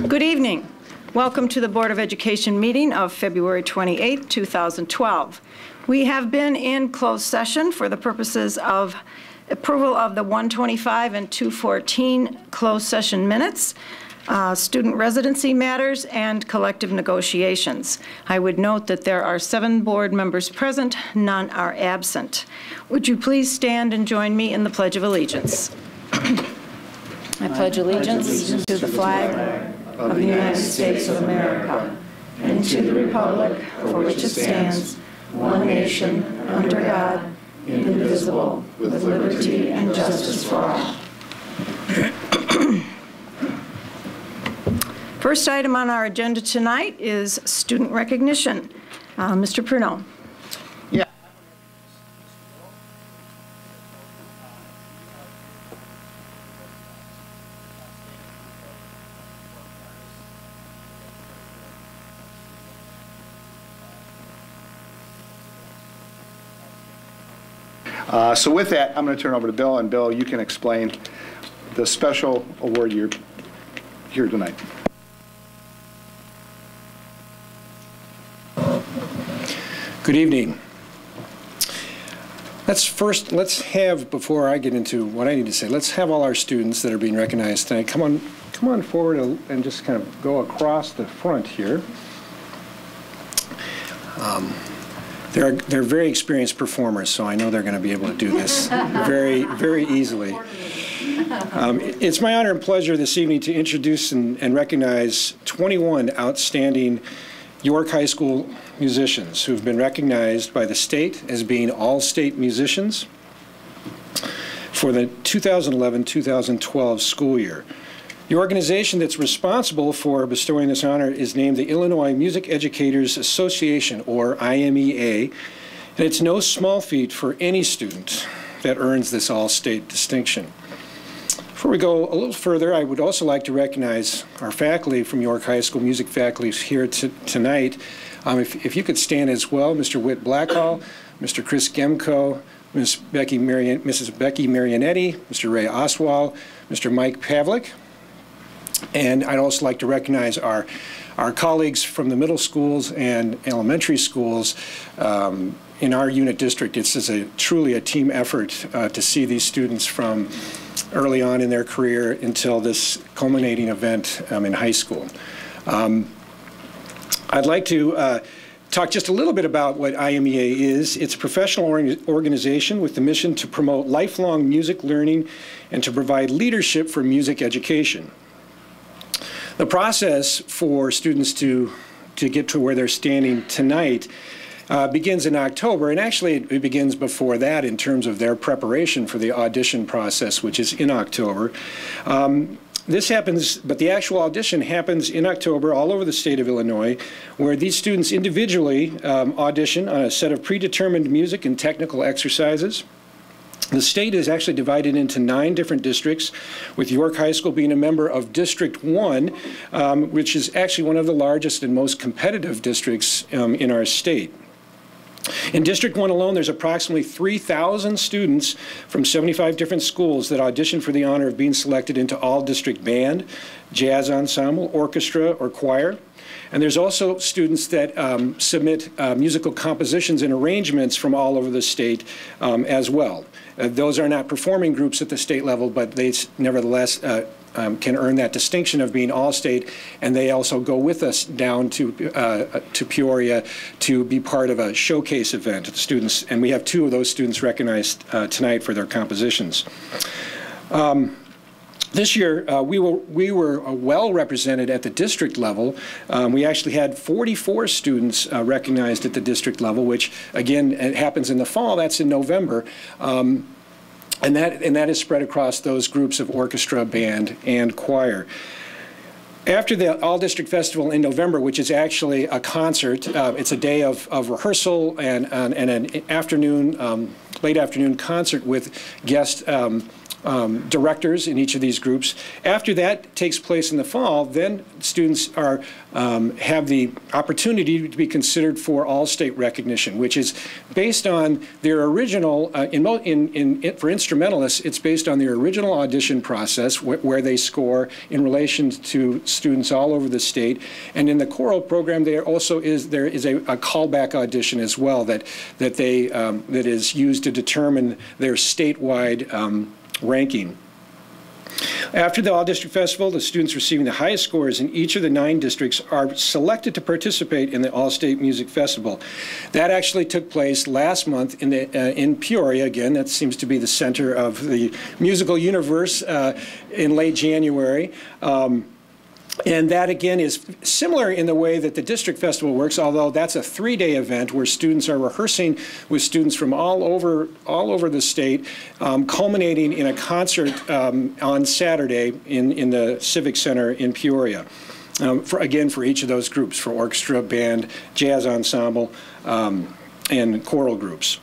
Good evening. Welcome to the Board of Education meeting of February 28, 2012. We have been in closed session for the purposes of approval of the 125 and 214 closed session minutes, student residency matters, and collective negotiations. I would note that there are 7 board members present, none are absent. Would you please stand and join me in the Pledge of Allegiance? I pledge allegiance to the flag of the United States of America and to the republic for which it stands, one nation, under God, indivisible, with liberty and justice for all. First item on our agenda tonight is student recognition. Mr. Pruneau. Yeah. So with that, I'm going to turn over to Bill, and Bill, you can explain the special award you're here tonight. Good evening. Let's have, before I get into what I need to say, let's have all our students that are being recognized tonight come on forward and just kind of go across the front here. They're very experienced performers, so I know they're going to be able to do this very, very easily. It's my honor and pleasure this evening to introduce and recognize 21 outstanding York High School musicians who've been recognized by the state as being all-state musicians for the 2011-2012 school year. The organization that's responsible for bestowing this honor is named the Illinois Music Educators Association, or IMEA, and it's no small feat for any student that earns this all-state distinction. Before we go a little further, I would also like to recognize our faculty from York High School, music faculty here tonight. If you could stand as well, Mr. Whit Blackhall, Mr. Chris Gemko, Mrs. Becky Marianetti, Mr. Ray Oswald, Mr. Mike Pavlik. And I'd also like to recognize our colleagues from the middle schools and elementary schools. In our unit district, this is truly a team effort to see these students from early on in their career until this culminating event in high school. I'd like to talk just a little bit about what IMEA is. It's a professional organization with the mission to promote lifelong music learning and to provide leadership for music education. The process for students to get to where they're standing tonight begins in October, and actually it begins before that in terms of their preparation for the audition process, which is in October. This happens, but the actual audition happens in October all over the state of Illinois, where these students individually audition on a set of predetermined music and technical exercises. The state is actually divided into 9 different districts, with York High School being a member of District 1, which is actually one of the largest and most competitive districts in our state. In District 1 alone, there's approximately 3,000 students from 75 different schools that audition for the honor of being selected into all-district band, jazz ensemble, orchestra, or choir. And there's also students that submit musical compositions and arrangements from all over the state as well. Those are not performing groups at the state level, but they nevertheless can earn that distinction of being all-state, and they also go with us down to Peoria to be part of a showcase event to the students, and we have 2 of those students recognized tonight for their compositions. This year, we were well represented at the district level. We actually had 44 students recognized at the district level, which, again, it happens in the fall. That's in November. And that is spread across those groups of orchestra, band, and choir. After the All-District Festival in November, which is actually a concert, it's a day of rehearsal and an afternoon, late afternoon concert with guest directors in each of these groups. After that takes place in the fall, then students are have the opportunity to be considered for all-state recognition, which is based on their original, for instrumentalists, it's based on their original audition process where they score in relation to students all over the state. And in the choral program, there is a callback audition as well that is used to determine their statewide ranking. After the All-District Festival, the students receiving the highest scores in each of the 9 districts are selected to participate in the All-State Music Festival. That actually took place last month in Peoria. Again, that seems to be the center of the musical universe in late January. And that, again, is similar in the way that the district festival works, although that's a 3-day event where students are rehearsing with students from all over the state, culminating in a concert on Saturday in the Civic Center in Peoria. For each of those groups, for orchestra, band, jazz ensemble, and choral groups.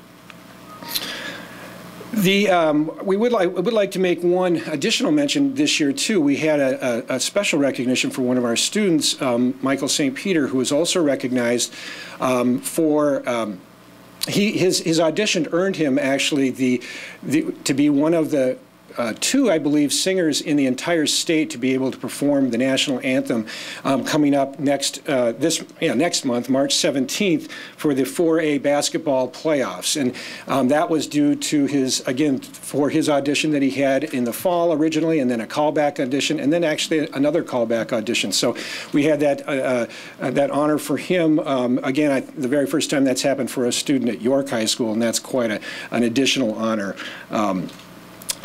We would like to make one additional mention this year too. We had a special recognition for one of our students, Michael St. Peter, who was also recognized for his audition earned him actually to be one of the 2, I believe, singers in the entire state to be able to perform the national anthem coming up next month, March 17th, for the 4A basketball playoffs. And that was due to his audition that he had in the fall originally, and then a callback audition, and then actually another callback audition. So we had that honor for him. Again, the very first time that's happened for a student at York High School, and that's quite an additional honor.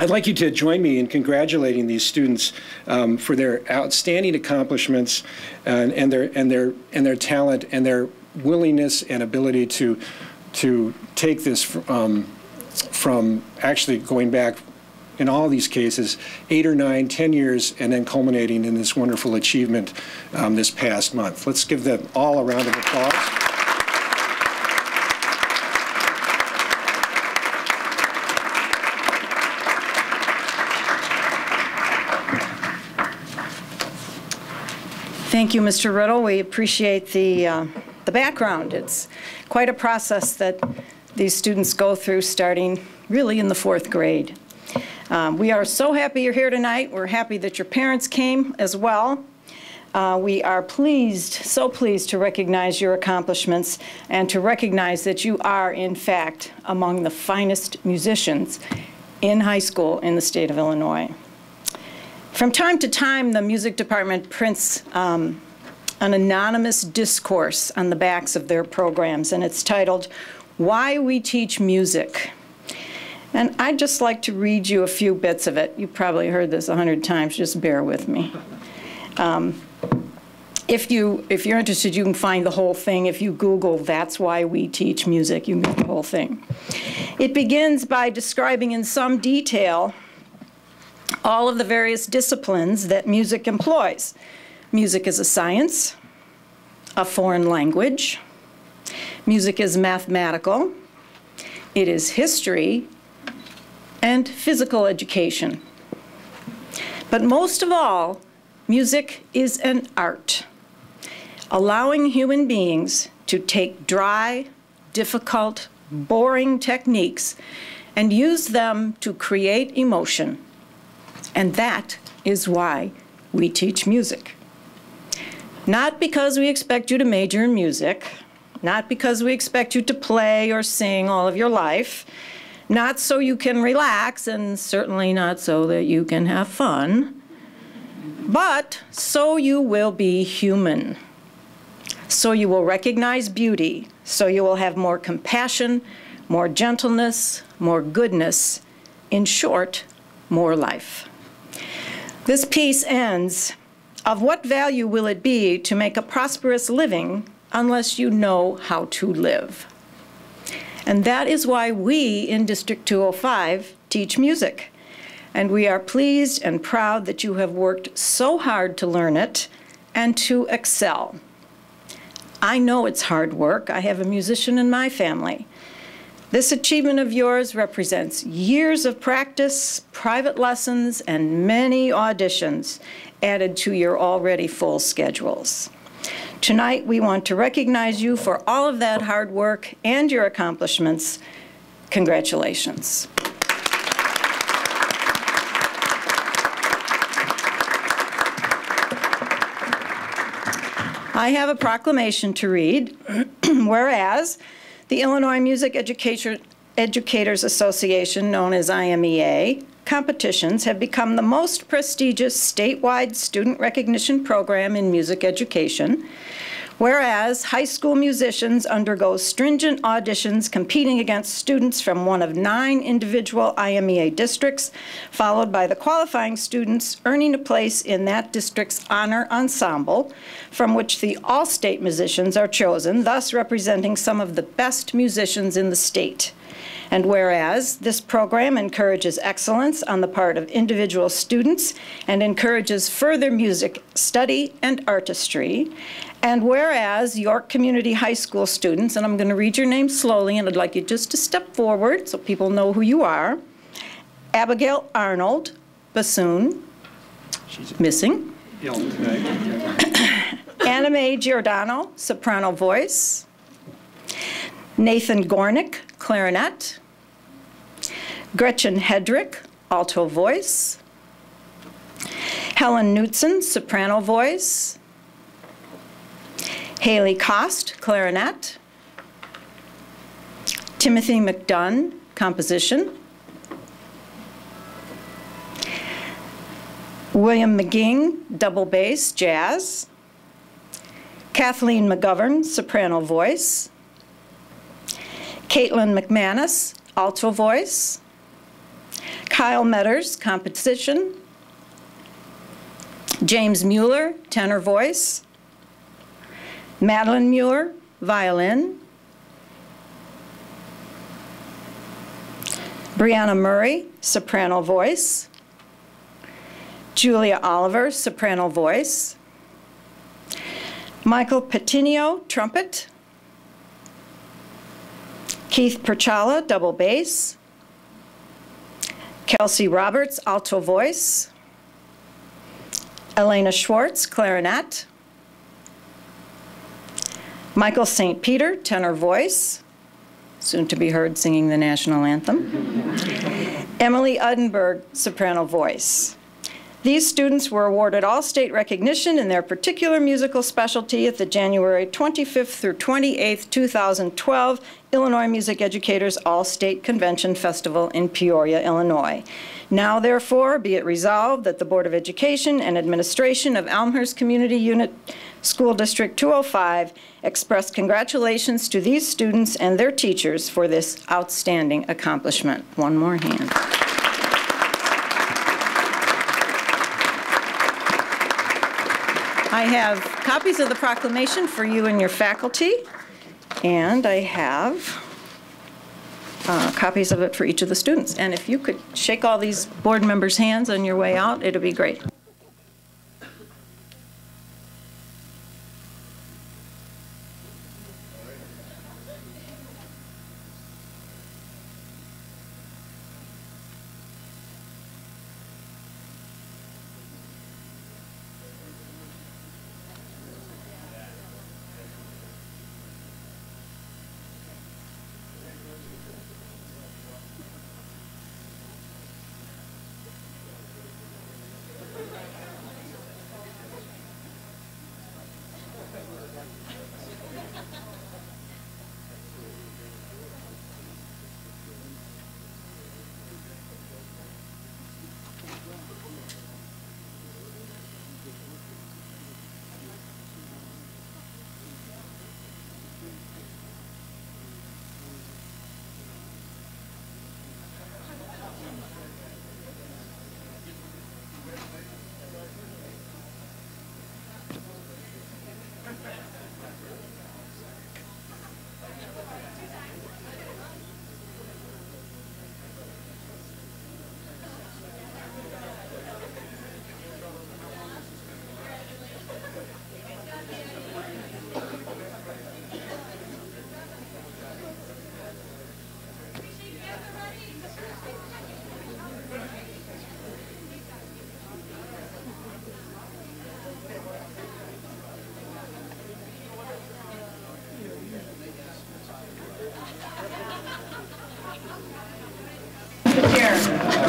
I'd like you to join me in congratulating these students for their outstanding accomplishments and their talent and their willingness and ability to take this from actually going back, in all these cases, 8 or 9, 10 years, and then culminating in this wonderful achievement this past month. Let's give them all a round of applause. Thank you, Mr. Riddle. We appreciate the background. It's quite a process that these students go through starting really in the 4th grade. We are so happy you're here tonight. We're happy that your parents came as well. We are so pleased to recognize your accomplishments and to recognize that you are, in fact, among the finest musicians in high school in the state of Illinois. From time to time, the music department prints an anonymous discourse on the backs of their programs, and it's titled, "Why We Teach Music." And I'd just like to read you a few bits of it. You've probably heard this 100 times, just bear with me. If you're interested, you can find the whole thing. If you Google, "That's Why We Teach Music," you can get the whole thing. It begins by describing in some detail all of the various disciplines that music employs. Music is a science, a foreign language. Music is mathematical. It is history and physical education. But most of all, music is an art, allowing human beings to take dry, difficult, boring techniques and use them to create emotion. And that is why we teach music. Not because we expect you to major in music, not because we expect you to play or sing all of your life, not so you can relax, and certainly not so that you can have fun, but so you will be human. So you will recognize beauty, so you will have more compassion, more gentleness, more goodness, in short, more life. This piece ends, "Of what value will it be to make a prosperous living unless you know how to live?" And that is why we in District 205 teach music. And we are pleased and proud that you have worked so hard to learn it and to excel. I know it's hard work. I have a musician in my family. This achievement of yours represents years of practice, private lessons, and many auditions added to your already full schedules. Tonight, we want to recognize you for all of that hard work and your accomplishments. Congratulations. I have a proclamation to read. Whereas the Illinois Music Educators Association, known as IMEA, competitions have become the most prestigious statewide student recognition program in music education. Whereas high school musicians undergo stringent auditions competing against students from one of 9 individual IMEA districts, followed by the qualifying students earning a place in that district's honor ensemble, from which the all-state musicians are chosen, thus representing some of the best musicians in the state. And whereas this program encourages excellence on the part of individual students and encourages further music study and artistry, and whereas York Community High School students, and I'm going to read your name slowly, and I'd like you just to step forward so people know who you are. Abigail Arnold, bassoon, she's missing. Anna Mae Giordano, soprano voice. Nathan Gornick, clarinet. Gretchen Hedrick, alto voice. Helen Knutson, soprano voice. Haley Kost, clarinet. Timothy McDunn, composition. William McGing, double bass, jazz. Kathleen McGovern, soprano voice. Caitlin McManus, alto voice. Kyle Metters, composition. James Mueller, tenor voice. Madeline Mueller, violin. Brianna Murray, soprano voice. Julia Oliver, soprano voice. Michael Patinio, trumpet. Keith Perchala, double bass. Kelsey Roberts, alto voice. Elena Schwartz, clarinet. Michael St. Peter, tenor voice, soon to be heard singing the national anthem. Emily Udenberg, soprano voice. These students were awarded all-state recognition in their particular musical specialty at the January 25th through 28th, 2012 Illinois Music Educators All-State Convention Festival in Peoria, Illinois. Now, therefore, be it resolved that the Board of Education and Administration of Elmhurst Community Unit School District 205 express congratulations to these students and their teachers for this outstanding accomplishment. One more hand. I have copies of the proclamation for you and your faculty, and I have copies of it for each of the students. And if you could shake all these board members' hands on your way out, it'll be great.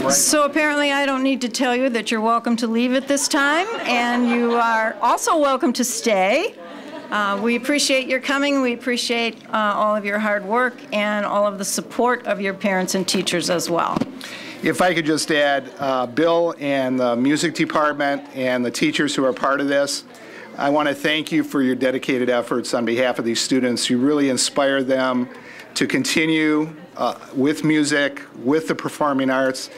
So apparently I don't need to tell you that you're welcome to leave at this time, and you are also welcome to stay. We appreciate your coming. We appreciate all of your hard work and all of the support of your parents and teachers as well. If I could just add, Bill and the music department and the teachers who are part of this, I want to thank you for your dedicated efforts on behalf of these students. You really inspire them to continue with music, with the performing arts.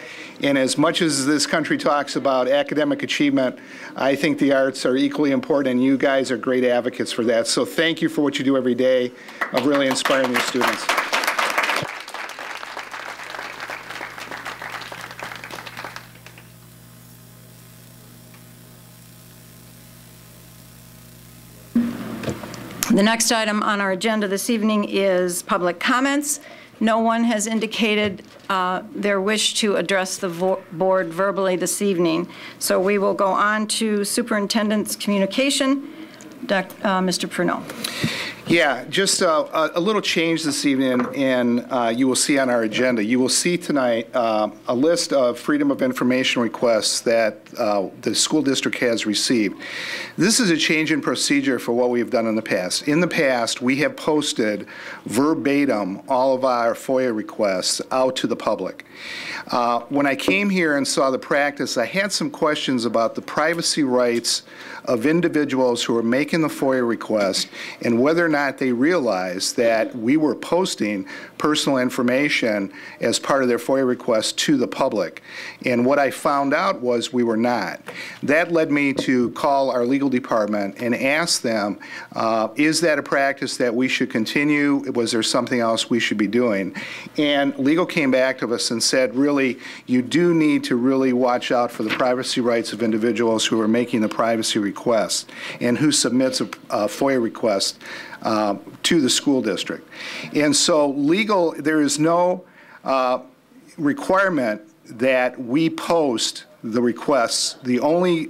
And as much as this country talks about academic achievement, I think the arts are equally important, and you guys are great advocates for that. So thank you for what you do every day of really inspiring your students. The next item on our agenda this evening is public comments. No one has indicated their wish to address the board verbally this evening. So we will go on to superintendent's communication. Mr. Pruneau. Yeah, just a little change this evening, and you will see on our agenda. You will see tonight a list of Freedom of Information requests that the school district has received. This is a change in procedure for what we have done in the past. In the past, we have posted verbatim all of our FOIA requests out to the public. When I came here and saw the practice, I had some questions about the privacy rights of individuals who are making the FOIA request and whether or not they realized that we were posting personal information as part of their FOIA request to the public. And what I found out was we were not. That led me to call our legal department and ask them, is that a practice that we should continue? Was there something else we should be doing? And legal came back to us and said, really, you do need to really watch out for the privacy rights of individuals who are making the privacy request and who submits a FOIA request to the school district. And so legal, there is no requirement that we post the requests. The only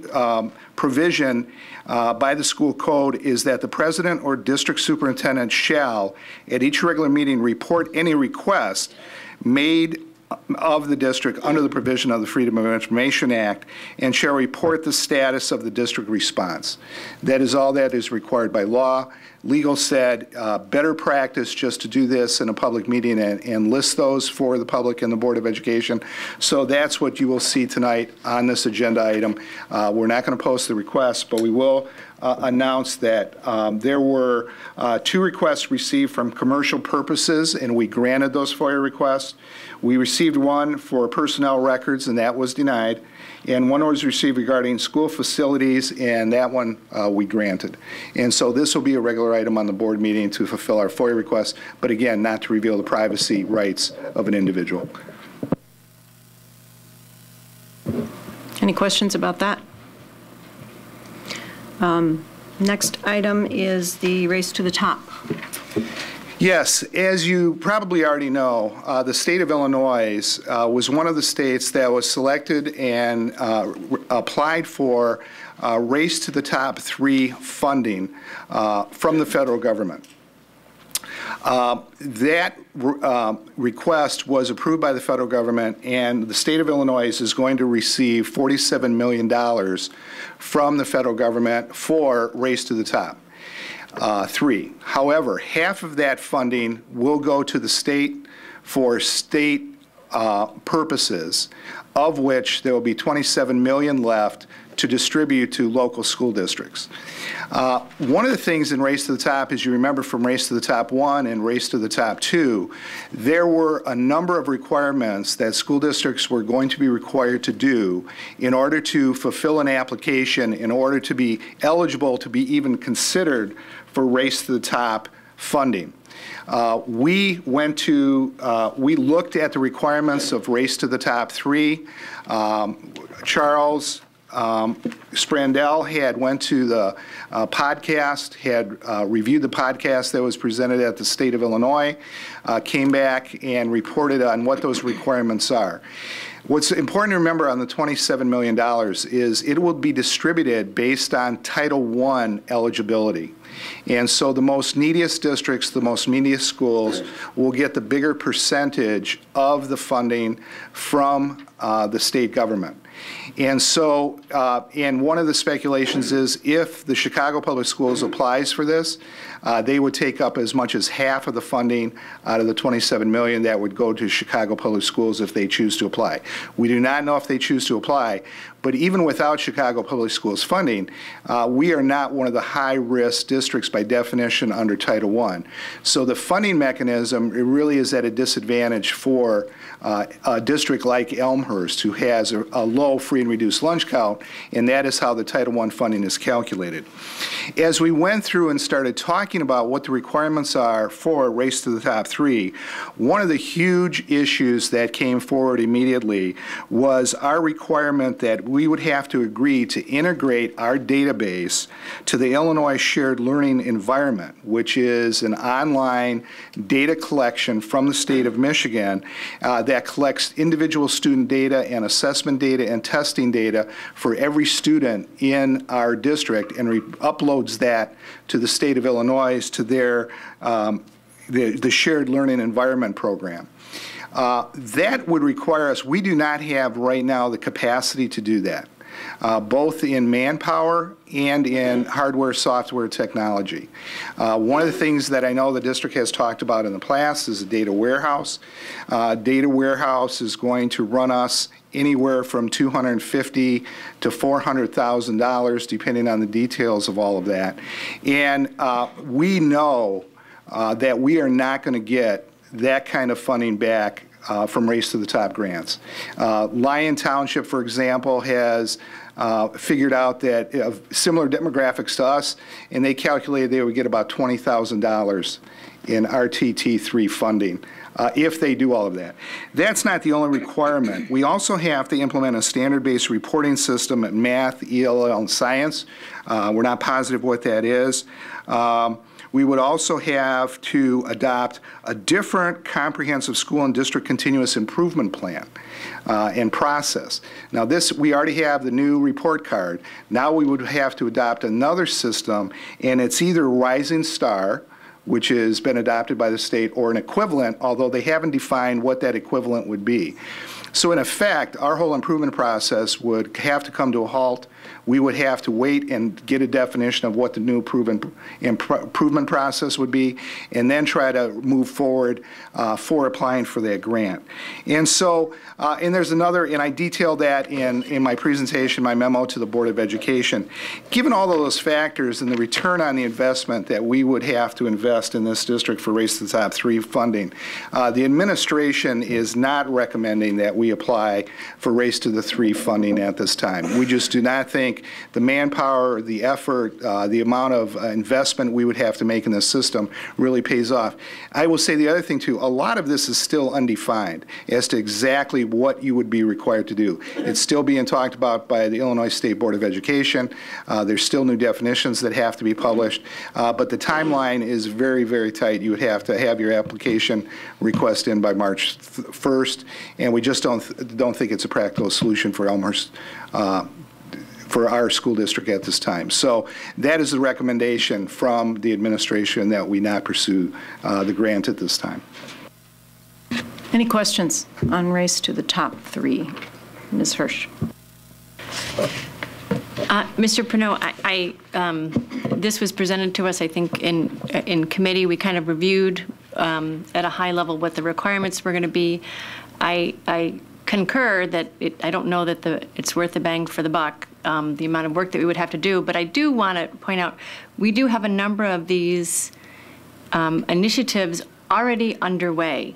provision by the school code is that the president or district superintendent shall, at each regular meeting, report any request made of the district under the provision of the Freedom of Information Act and shall report the status of the district response. That is all that is required by law. Legal said better practice just to do this in a public meeting and list those for the public and the Board of Education. So that's what you will see tonight on this agenda item. We're not going to post the request, but we will announce that there were 2 requests received from commercial purposes, and we granted those FOIA requests. We received one for personnel records, and that was denied. And one was received regarding school facilities, and that one we granted. And so this will be a regular item on the board meeting to fulfill our FOIA requests, but again, not to reveal the privacy rights of an individual. Any questions about that? Next item is the race to the top. Yes, as you probably already know, the state of Illinois was one of the states that was selected and applied for Race to the Top 3 funding from the federal government. That request was approved by the federal government, and the state of Illinois is going to receive $47 million from the federal government for Race to the Top 3. However, half of that funding will go to the state for state purposes, of which there will be $27 million left to distribute to local school districts. One of the things in Race to the Top, as you remember from Race to the Top 1 and Race to the Top 2, there were a number of requirements that school districts were going to be required to do in order to fulfill an application, in order to be eligible to be even considered for Race to the Top funding. We looked at the requirements of Race to the Top 3. Charles Sprandell had went to the podcast, had reviewed the podcast that was presented at the state of Illinois, came back and reported on what those requirements are. What's important to remember on the $27 million is it will be distributed based on Title I eligibility. And so the most neediest districts, the most neediest schools will get the bigger percentage of the funding from the state government. And so, and one of the speculations is if the Chicago Public Schools applies for this, they would take up as much as half of the funding out of the $27 million that would go to Chicago Public Schools if they choose to apply. We do not know if they choose to apply, but even without Chicago Public Schools funding, we are not one of the high-risk districts by definition under Title I. So the funding mechanism, it really is at a disadvantage for a district like Elmhurst, who has a low free and reduced lunch count, and that is how the Title I funding is calculated. As we went through and started talking about what the requirements are for Race to the Top 3, one of the huge issues that came forward immediately was our requirement that we would have to agree to integrate our database to the Illinois Shared Learning Environment, which is an online data collection from the state of Michigan that collects individual student data and assessment data and testing data for every student in our district and uploads that to the state of Illinois to their the Shared Learning Environment program. That would require us, we do not have right now the capacity to do that, both in manpower and in hardware, software, technology. One of the things that I know the district has talked about in the past is a data warehouse. Data warehouse is going to run us anywhere from $250,000 to $400,000, depending on the details of all of that. And we know that we are not going to get that kind of funding back from Race to the Top grants. Lyon Township, for example, has figured out that similar demographics to us, and they calculated they would get about $20,000 in RTT3 funding if they do all of that. That's not the only requirement. We also have to implement a standard-based reporting system at math, ELL, and science. We're not positive what that is. We would also have to adopt a different comprehensive school and district continuous improvement plan and process. Now this, we already have the new report card. Now we would have to adopt another system, and it's either Rising Star, which has been adopted by the state, or an equivalent, although they haven't defined what that equivalent would be. So in effect, our whole improvement process would have to come to a halt. We would have to wait and get a definition of what the new improvement process would be, and then try to move forward for applying for that grant. And so, and there's another, and I detailed that in my presentation, my memo to the Board of Education. Given all of those factors and the return on the investment that we would have to invest in this district for Race to the Top 3 funding, the administration is not recommending that we apply for Race to the 3 funding at this time. We just do not think the manpower, the effort, the amount of investment we would have to make in this system really pays off. I will say the other thing too, a lot of this is still undefined as to exactly what you would be required to do. It's still being talked about by the Illinois State Board of Education. There's still new definitions that have to be published, but the timeline is very, very tight. You would have to have your application request in by March 1st, and we just don't think it's a practical solution for Elmhurst for our school district at this time. So that is the recommendation from the administration, that we not pursue the grant at this time. Any questions on Race to the Top 3? Ms. Hirsch. Mr. Pernot, this was presented to us, I think, in committee. We kind of reviewed at a high level what the requirements were going to be. I concur that I don't know that it's worth the bang for the buck, the amount of work that we would have to do, but I do want to point out we do have a number of these initiatives already underway,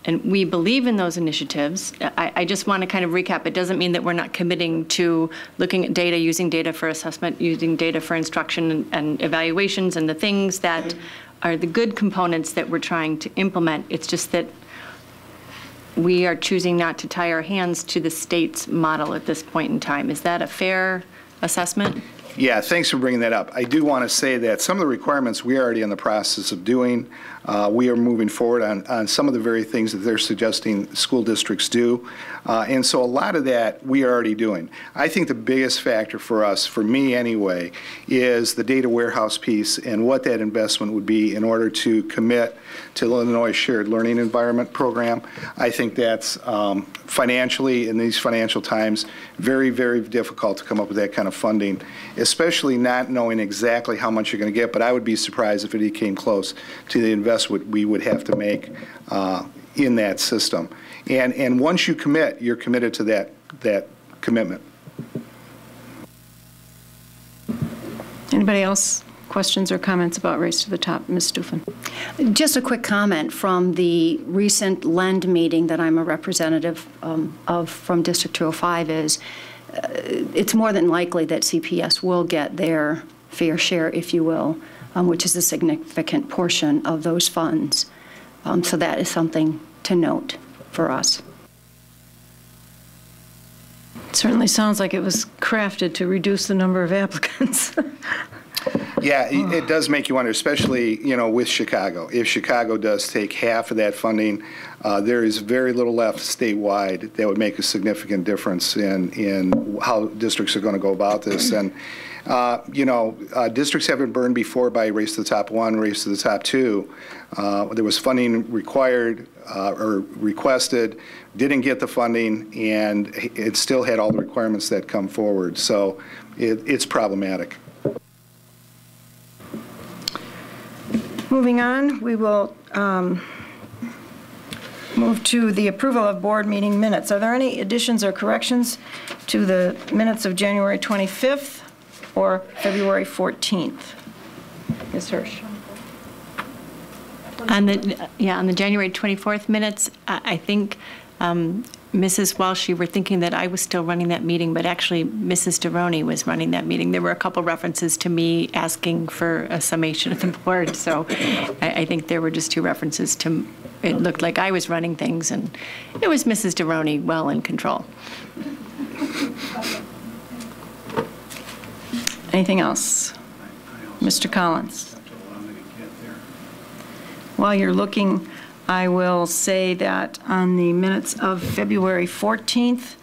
and we believe in those initiatives. I just want to kind of recap. It doesn't mean that we're not committing to looking at data, using data for assessment, using data for instruction and evaluations, and the things that are the good components that we're trying to implement. It's just that we are choosing not to tie our hands to the state's model at this point in time. Is that a fair assessment? Yeah, thanks for bringing that up. I do want to say that some of the requirements we are already in the process of doing. We are moving forward on some of the very things that they're suggesting school districts do. And so a lot of that we are already doing. I think the biggest factor for us, for me anyway, is the data warehouse piece and what that investment would be in order to commit to the Illinois Shared Learning Environment Program. I think that's financially, in these financial times, very, very difficult to come up with that kind of funding, especially not knowing exactly how much you're going to get. But I would be surprised if it came close to the investment we would have to make in that system. And once you commit, you're committed to that commitment. Anybody else? Questions or comments about Race to the Top? Ms. Stufen. Just a quick comment from the recent LEND meeting that I'm a representative of from District 205 is it's more than likely that CPS will get their fair share, if you will, which is a significant portion of those funds. So that is something to note for us. It certainly sounds like it was crafted to reduce the number of applicants. Yeah, it does make you wonder, especially, with Chicago. If Chicago does take half of that funding, there is very little left statewide that would make a significant difference in how districts are going to go about this. And, districts have been burned before by Race to the Top 1, Race to the Top 2. There was funding required or requested, didn't get the funding, and it still had all the requirements that come forward. So it's problematic. Moving on, we will move to the approval of board meeting minutes. Are there any additions or corrections to the minutes of January 25th or February 14th? Ms. Hirsch. On the January 24th minutes, I think Mrs. Walsh, you were thinking that I was still running that meeting, but actually Mrs. DeRoni was running that meeting. There were a couple references to me asking for a summation of the board, so I think there were just two references to, it looked like I was running things, and it was Mrs. DeRoni well in control. Anything else? Mr. Collins. While you're looking, I will say that on the minutes of February 14th,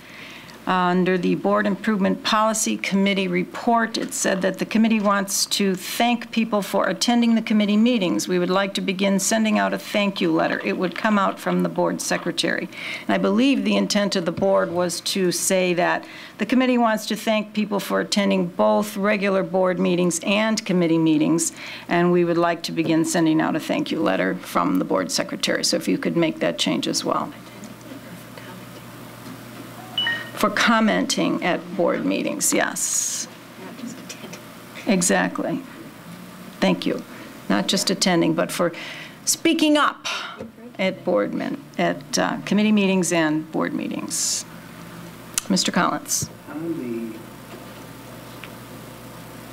under the Board Improvement Policy Committee report, it said that the committee wants to thank people for attending the committee meetings. We would like to begin sending out a thank you letter. It would come out from the board secretary. And I believe the intent of the board was to say that the committee wants to thank people for attending both regular board meetings and committee meetings, and we would like to begin sending out a thank you letter from the board secretary. So if you could make that change as well. For commenting at board meetings, yes. Not just attending. Exactly. Thank you. Not just attending, but for speaking up at committee meetings and board meetings. Mr. Collins. On the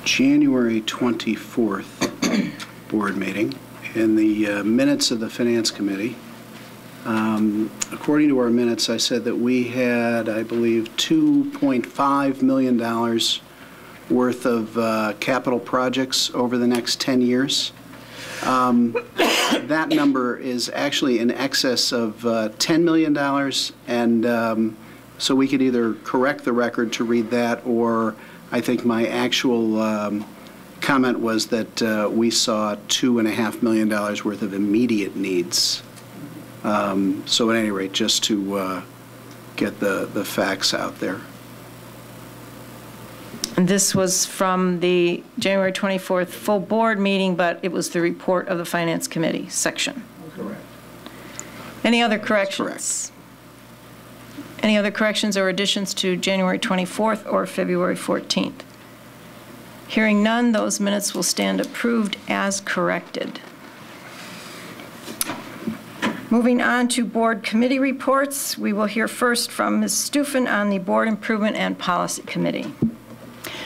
January 24th board meeting, in the minutes of the Finance Committee, according to our minutes, I said that we had, I believe, $2.5 million worth of capital projects over the next 10 years. That number is actually in excess of $10 million, and so we could either correct the record to read that, or I think my actual comment was that we saw $2.5 million worth of immediate needs. So at any rate, just to get the facts out there. And this was from the January 24th full board meeting, but it was the report of the Finance Committee section. Correct. Any other corrections? Correct. Any other corrections or additions to January 24th or February 14th? Hearing none, those minutes will stand approved as corrected. Moving on to board committee reports, we will hear first from Ms. Stufen on the Board Improvement and Policy Committee.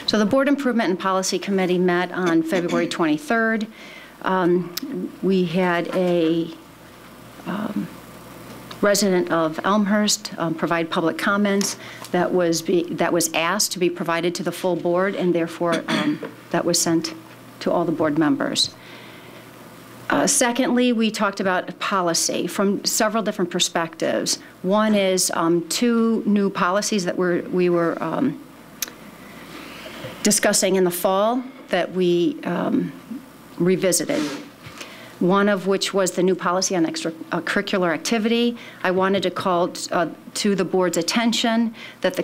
So the Board Improvement and Policy Committee met on February 23rd. We had a resident of Elmhurst, provide public comments. That was asked to be provided to the full board, and therefore that was sent to all the board members. Secondly, we talked about policy from several different perspectives. One is 2 new policies that we were discussing in the fall that we revisited. One of which was the new policy on extracurricular activity. I wanted to call to the board's attention that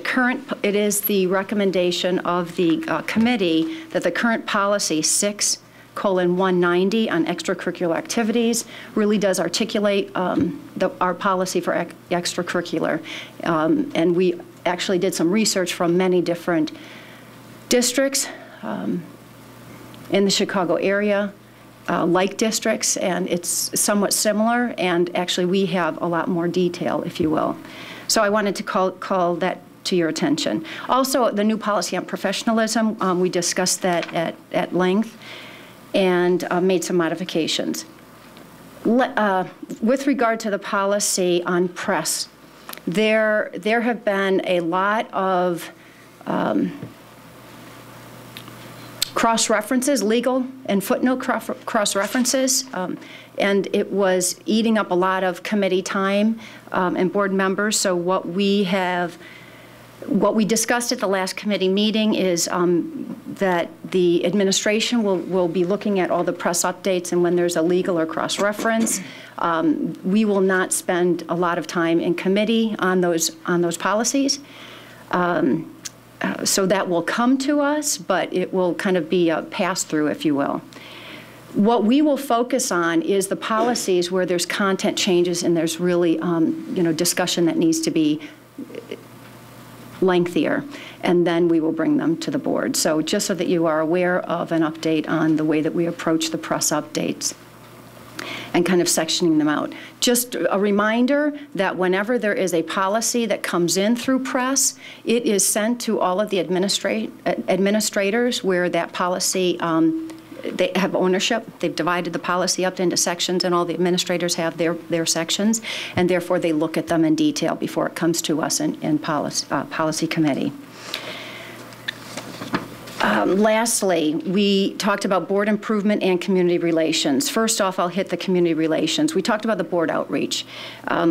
it is the recommendation of the committee that the current policy 6:190 on extracurricular activities really does articulate our policy for extracurricular. And we actually did some research from many different districts in the Chicago area, like districts, and it's somewhat similar, and actually we have a lot more detail, if you will. So I wanted to call that to your attention. Also, the new policy on professionalism, we discussed that at length and made some modifications. With regard to the policy on press, there have been a lot of cross-references, legal and footnote cross-references, and it was eating up a lot of committee time and board members. So what we discussed at the last committee meeting is that the administration will be looking at all the press updates, and when there's a legal or cross-reference, we will not spend a lot of time in committee on those policies. So that will come to us, but it will kind of be a pass-through, if you will. What we will focus on is the policies where there's content changes and there's really, discussion that needs to be lengthier, and then we will bring them to the board. So just so that you are aware of an update on the way that we approach the press updates and kind of sectioning them out. Just a reminder that whenever there is a policy that comes in through press, it is sent to all of the administrators where that policy, they have ownership. They've divided the policy up into sections, and all the administrators have their sections, and therefore they look at them in detail before it comes to us in policy committee. Lastly, we talked about board improvement and community relations. First off, I'll hit the community relations. We talked about the board outreach.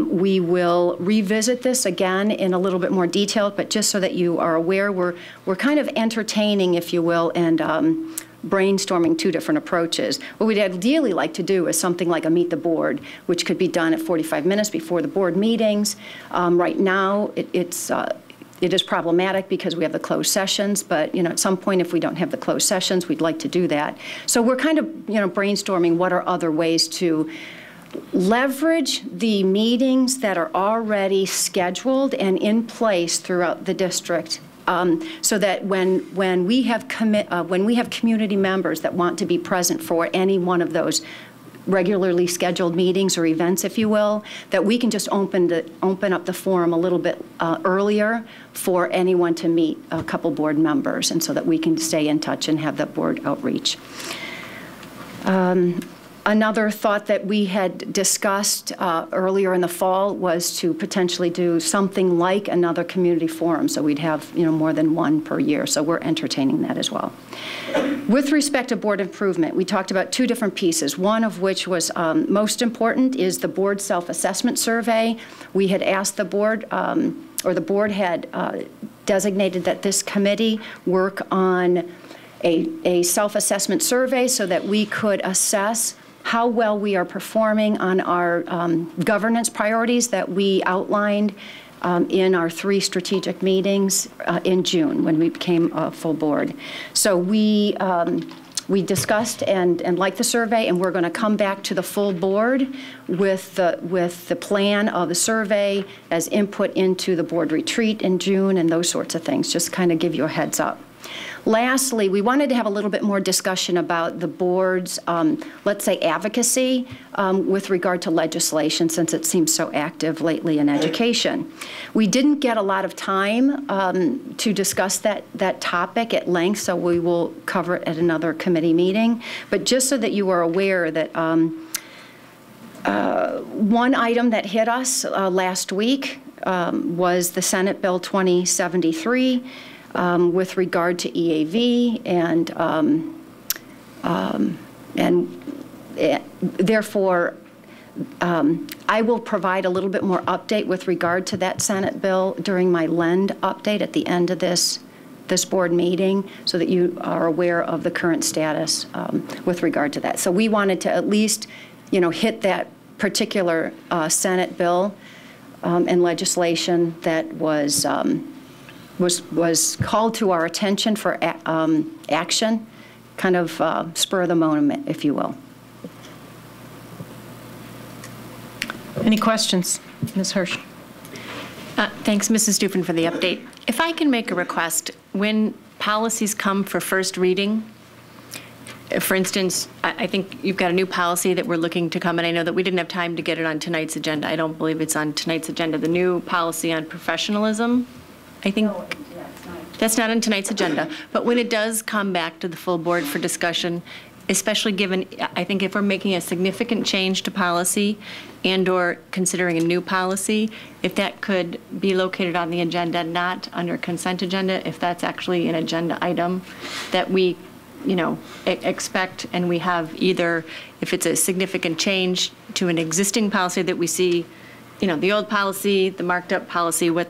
We will revisit this again in a little bit more detail, but just so that you are aware, we're kind of entertaining, if you will, and brainstorming 2 different approaches. What we'd ideally like to do is something like a meet the board, which could be done at 45 minutes before the board meetings. Right now, it is problematic because we have the closed sessions, but at some point, if we don't have the closed sessions, we'd like to do that. So we're kind of brainstorming what are other ways to leverage the meetings that are already scheduled and in place throughout the district, so that when we have community members that want to be present for any one of those regularly scheduled meetings or events, if you will, that we can just open up the forum a little bit earlier for anyone to meet a couple board members, and so that we can stay in touch and have that board outreach. Another thought that we had discussed earlier in the fall was to potentially do something like another community forum, so we'd have more than one per year. So we're entertaining that as well. With respect to board improvement, we talked about 2 different pieces. One of which was most important is the board self-assessment survey. We had asked the board, or the board had designated that this committee work on a self-assessment survey so that we could assess how well we are performing on our governance priorities that we outlined in our 3 strategic meetings in June when we became a full board. So we discussed and liked the survey, and we're going to come back to the full board with the plan of the survey as input into the board retreat in June and those sorts of things, just kind of give you a heads up. Lastly, we wanted to have a little bit more discussion about the board's, let's say, advocacy with regard to legislation, since it seems so active lately in education. We didn't get a lot of time to discuss that topic at length, so we will cover it at another committee meeting. But just so that you are aware that One item that hit us last week was the Senate Bill 2073 with regard to EAV, and therefore I will provide a little bit more update with regard to that Senate bill during my LEND update at the end of this board meeting, so that you are aware of the current status with regard to that. So we wanted to at least, hit that particular Senate bill and legislation that was called to our attention for action, kind of spur of the moment, if you will. Any questions? Ms. Hirsch. Thanks, Mrs. Stufen, for the update. If I can make a request, when policies come for first reading, for instance, I think you've got a new policy that we're looking to come, and I know that we didn't have time to get it on tonight's agenda. I don't believe it's on tonight's agenda. The new policy on professionalism, I think. No, that's not on tonight's agenda. But when it does come back to the full board for discussion, especially given, I think if we're making a significant change to policy and/or considering a new policy, if that could be located on the agenda, not under consent agenda, if that's actually an agenda item that we, expect, and we have either, if it's a significant change to an existing policy that we see, the old policy, the marked up policy, what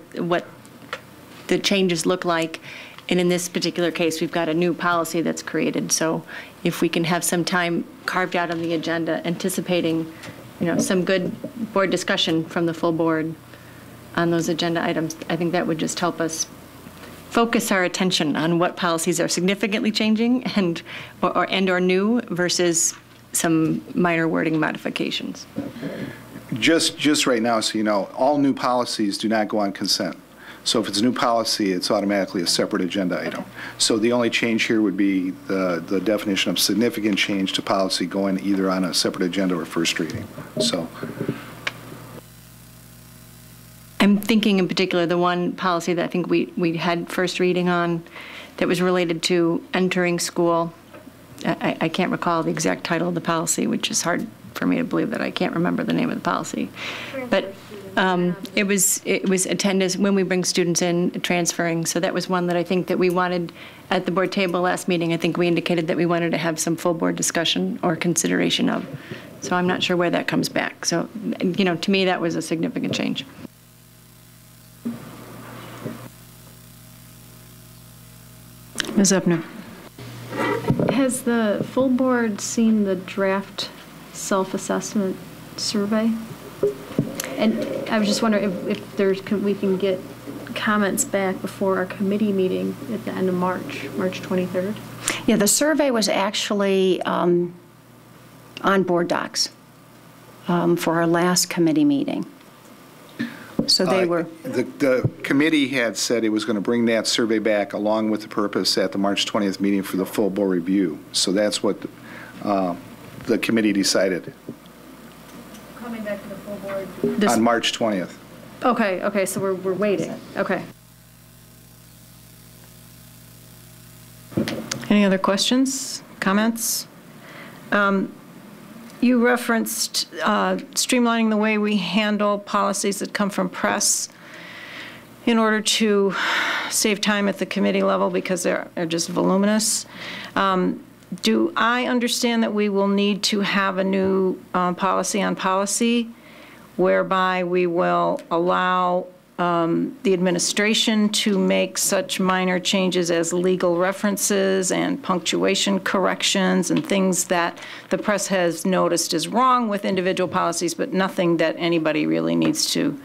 the changes look like. And in this particular case, we've got a new policy that's created. So if we can have some time carved out on the agenda, anticipating, some good board discussion from the full board on those agenda items, I think that would just help us focus our attention on what policies are significantly changing and or new versus some minor wording modifications. Just right now, so you know, all new policies do not go on consent. So if it's a new policy, it's automatically a separate agenda item. So the only change here would be the definition of significant change to policy going either on a separate agenda or first reading. So I'm thinking in particular the one policy that I think we had first reading on that was related to entering school. I can't recall the exact title of the policy, which is hard for me to believe that I can't remember the name of the policy. But it was attendance when we bring students in, transferring. So that was one that I think that we wanted at the board table last meeting. I think we indicated that we wanted to have some full board discussion or consideration of. So I'm not sure where that comes back. So, to me, that was a significant change. Ms. Ebner. Has the full board seen the draft self-assessment survey? And I was just wondering if we can get comments back before our committee meeting at the end of March 23rd. Yeah, the survey was actually on board docs for our last committee meeting. So they were. The committee had said it was going to bring that survey back along with the purpose at the March 20th meeting for the full board review. So that's what the committee decided. Coming back to the full board on March 20th. Okay, so we're waiting. Okay. Any other questions, comments? You referenced streamlining the way we handle policies that come from press in order to save time at the committee level because they're just voluminous. Do I understand that we will need to have a new policy on policy whereby we will allow the administration to make such minor changes as legal references and punctuation corrections and things that the press has noticed is wrong with individual policies, but nothing that anybody really needs to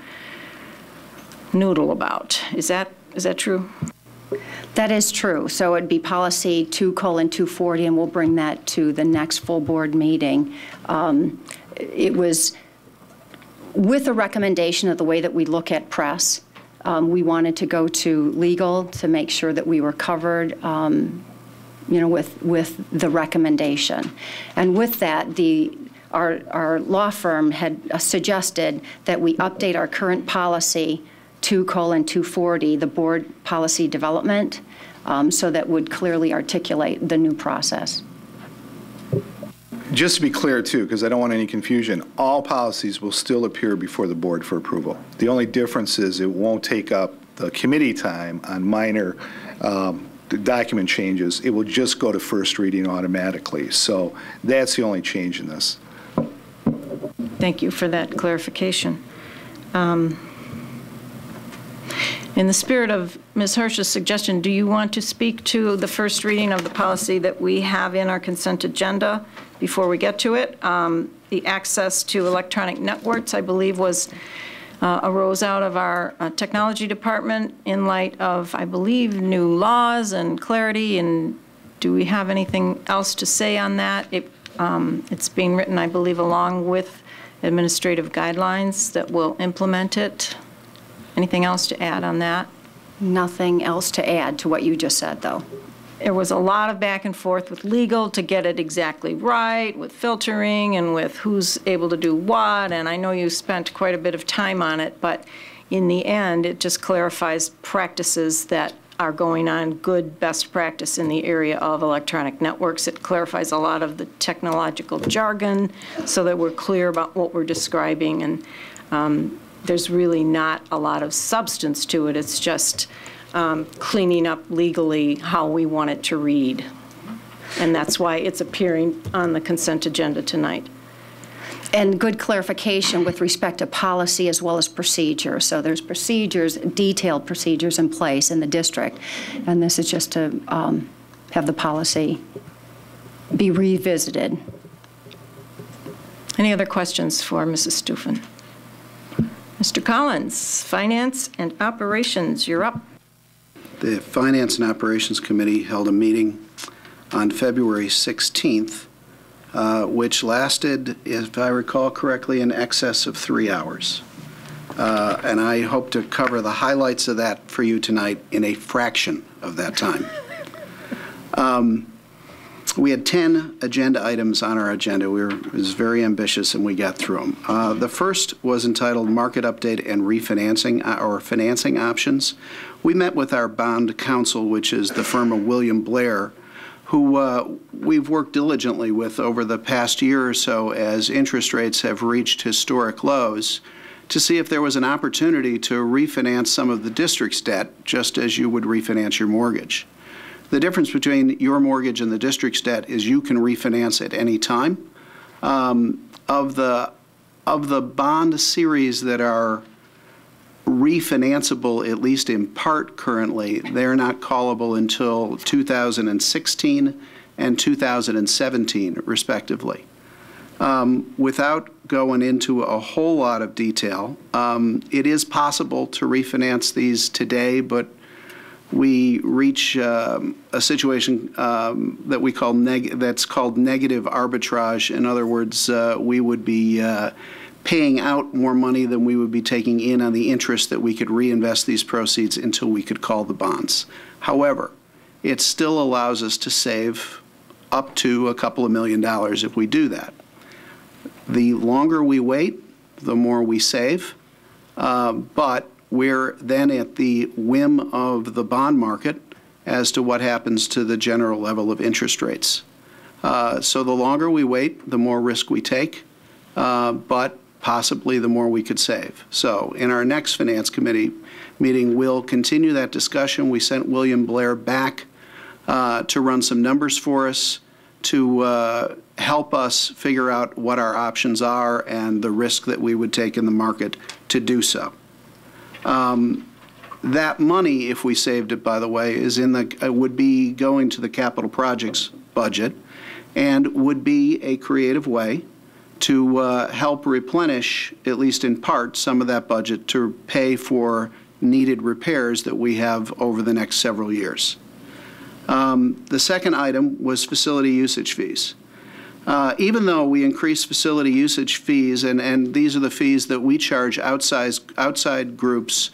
noodle about? Is that true? That is true. So it'd be policy 2:240, and we'll bring that to the next full board meeting. It was with a recommendation of the way that we look at press. We wanted to go to legal to make sure that we were covered, with the recommendation. And with that, our law firm had suggested that we update our current policy 2:240, the board policy development, so that would clearly articulate the new process. Just to be clear, too, because I don't want any confusion, all policies will still appear before the board for approval. The only difference is it won't take up the committee time on minor document changes. It will just go to first reading automatically. So that's the only change in this. Thank you for that clarification. In the spirit of Ms. Hirsch's suggestion, do you want to speak to the first reading of the policy that we have in our consent agenda before we get to it? The access to electronic networks, I believe, arose out of our technology department in light of, I believe, new laws and clarity. And do we have anything else to say on that? It's being written, I believe, along with administrative guidelines that will implement it. Anything else to add on that? Nothing else to add to what you just said, though. There was a lot of back and forth with legal to get it exactly right, with filtering and with who's able to do what, and I know you spent quite a bit of time on it, but in the end, it just clarifies practices that are going on, good best practice in the area of electronic networks. It clarifies a lot of the technological jargon so that we're clear about what we're describing, and there's really not a lot of substance to it. It's just cleaning up legally how we want it to read. And that's why it's appearing on the consent agenda tonight. And good clarification with respect to policy as well as procedure. So there's procedures, detailed procedures in place in the district. And this is just to have the policy be revisited. Any other questions for Mrs. Stufen? Mr. Collins, Finance and Operations, you're up. The Finance and Operations Committee held a meeting on February 16th, which lasted, if I recall correctly, in excess of 3 hours. And I hope to cover the highlights of that for you tonight in a fraction of that time. We had 10 agenda items on our agenda. It was very ambitious, and we got through them. The first was entitled Market Update and Refinancing or Financing Options. We met with our bond counsel, which is the firm of William Blair, who we've worked diligently with over the past year or so as interest rates have reached historic lows, to see if there was an opportunity to refinance some of the district's debt, just as you would refinance your mortgage. The difference between your mortgage and the district's debt is you can refinance at any time. Of the bond series that are refinanceable, at least in part currently, they're not callable until 2016 and 2017, respectively. Without going into a whole lot of detail, it is possible to refinance these today, but we reach a situation that we call that's called negative arbitrage. In other words, we would be paying out more money than we would be taking in on the interest that we could reinvest these proceeds until we could call the bonds. However, it still allows us to save up to a couple of $1 million if we do that. The longer we wait, the more we save, but we're then at the whim of the bond market as to what happens to the general level of interest rates. So the longer we wait, the more risk we take, but possibly the more we could save. So in our next Finance Committee meeting, we'll continue that discussion. We sent William Blair back to run some numbers for us to help us figure out what our options are and the risk that we would take in the market to do so. That money, if we saved it, by the way, is would be going to the capital projects budget and would be a creative way to help replenish, at least in part, some of that budget to pay for needed repairs that we have over the next several years. The second item was facility usage fees. Even though we increased facility usage fees, and these are the fees that we charge outside groups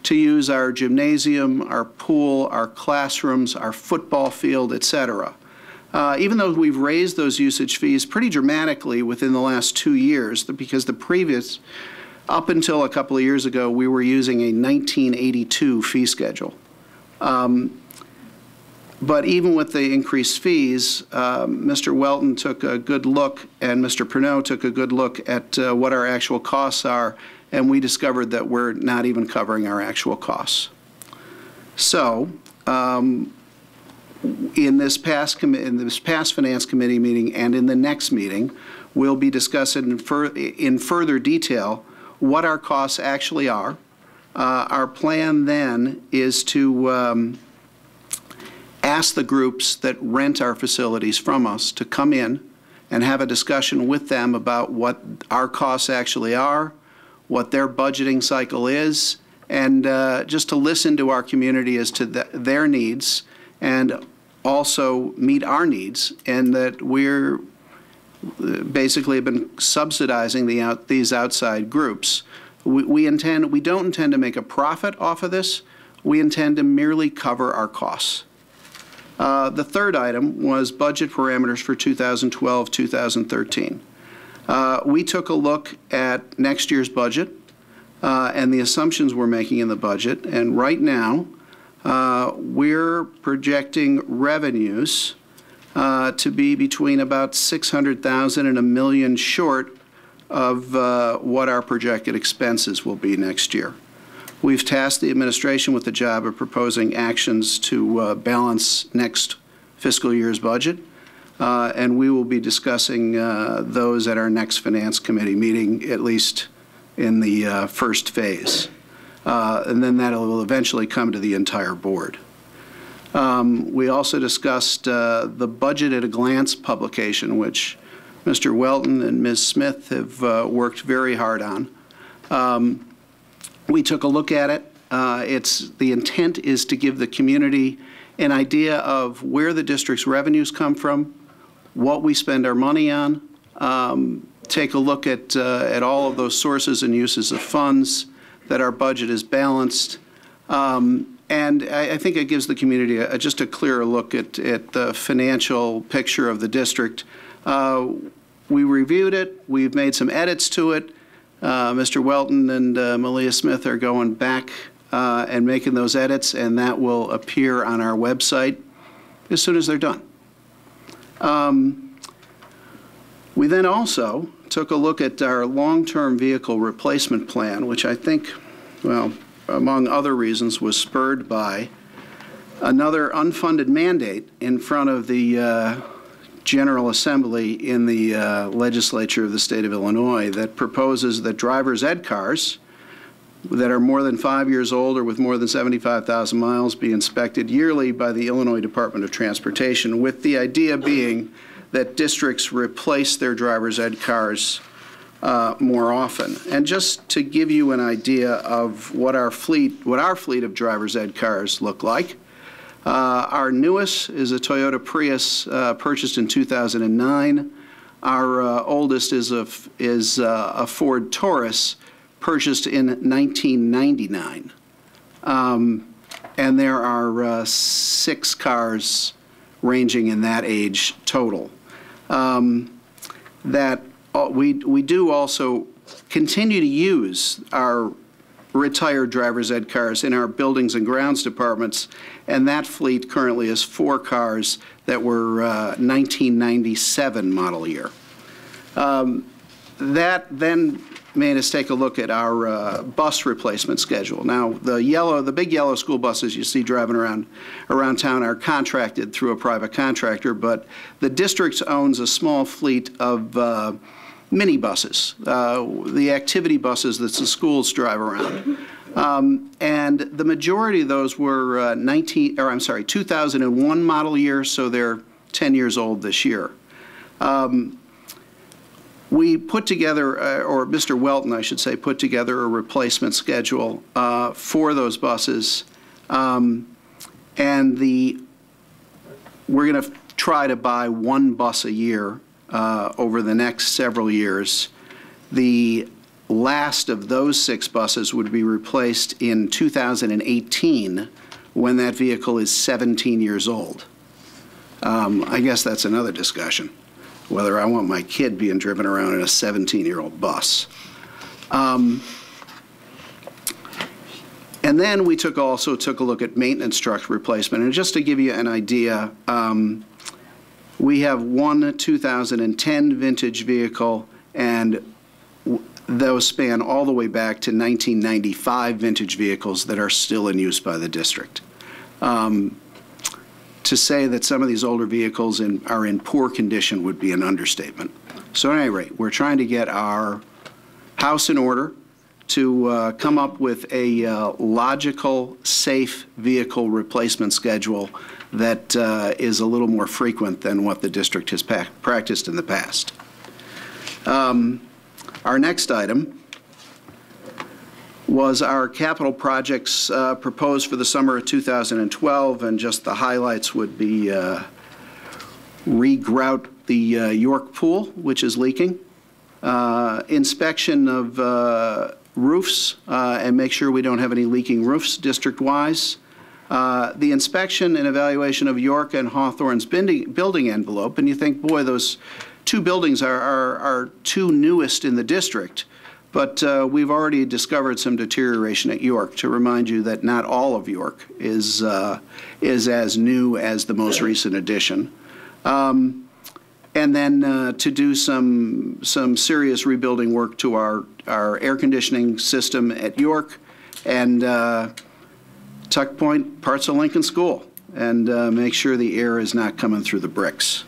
to use our gymnasium, our pool, our classrooms, our football field, et cetera. Even though we've raised those usage fees pretty dramatically within the last 2 years, because the previous, up until a couple of years ago, we were using a 1982 fee schedule. But even with the increased fees, Mr. Welton took a good look, and Mr. Pernod took a good look at what our actual costs are, and we discovered that we're not even covering our actual costs. So, in this past Finance Committee meeting and in the next meeting, we'll be discussing in further detail what our costs actually are. Our plan then is to ask the groups that rent our facilities from us to come in and have a discussion with them about what our costs actually are, what their budgeting cycle is, and just to listen to our community as to their needs and also meet our needs, and that we're basically have been subsidizing these outside groups. We don't intend to make a profit off of this. We intend to merely cover our costs. The third item was budget parameters for 2012-2013. We took a look at next year's budget and the assumptions we're making in the budget, and right now we're projecting revenues to be between about $600,000 and $1 million short of what our projected expenses will be next year. We've tasked the administration with the job of proposing actions to balance next fiscal year's budget, and we will be discussing those at our next Finance Committee meeting, at least in the first phase. And then that will eventually come to the entire board. We also discussed the Budget at a Glance publication, which Mr. Welton and Ms. Smith have worked very hard on. We took a look at it. The intent is to give the community an idea of where the district's revenues come from, what we spend our money on, take a look at all of those sources and uses of funds, that our budget is balanced, and I think it gives the community just a clearer look at the financial picture of the district. We reviewed it. We've made some edits to it. Mr. Welton and Malia Smith are going back and making those edits, and that will appear on our website as soon as they're done. We then also took a look at our long-term vehicle replacement plan, which I think, well, among other reasons, was spurred by another unfunded mandate in front of the General Assembly in the legislature of the state of Illinois that proposes that driver's ed cars that are more than 5 years old or with more than 75,000 miles be inspected yearly by the Illinois Department of Transportation, with the idea being that districts replace their driver's ed cars more often. And just to give you an idea of what our fleet of driver's ed cars look like, our newest is a Toyota Prius purchased in 2009. Our oldest is a Ford Taurus purchased in 1999. And there are 6 cars ranging in that age total. We do also continue to use our retired driver's ed cars in our buildings and grounds departments, and that fleet currently is 4 cars that were 1997 model year. That then made us take a look at our bus replacement schedule. Now, the big yellow school buses you see driving around town are contracted through a private contractor, but the district owns a small fleet of mini buses, the activity buses that the schools drive around. And the majority of those were 2001 model year, so they're 10 years old this year. We put together, or Mr. Welton, I should say, put together a replacement schedule for those buses, and we're going to try to buy 1 bus a year over the next several years. The last of those 6 buses would be replaced in 2018 when that vehicle is 17 years old. I guess that's another discussion, whether I want my kid being driven around in a 17-year-old bus. And then we also took a look at maintenance truck replacement. And just to give you an idea, we have one 2010 vintage vehicle, and those span all the way back to 1995 vintage vehicles that are still in use by the district. To say that some of these older vehicles are in poor condition would be an understatement. So at any rate, we're trying to get our house in order to come up with a logical, safe vehicle replacement schedule that is a little more frequent than what the district has practiced in the past. Our next item was our capital projects proposed for the summer of 2012, and just the highlights would be regrout the York Pool, which is leaking, inspection of roofs and make sure we don't have any leaking roofs district-wise, the inspection and evaluation of York and Hawthorne's building envelope, and you think, boy, those two buildings are two newest in the district. But we've already discovered some deterioration at York. To remind you that not all of York is as new as the most recent addition. And then to do some serious rebuilding work to our air conditioning system at York and tuck point parts of Lincoln School and make sure the air is not coming through the bricks.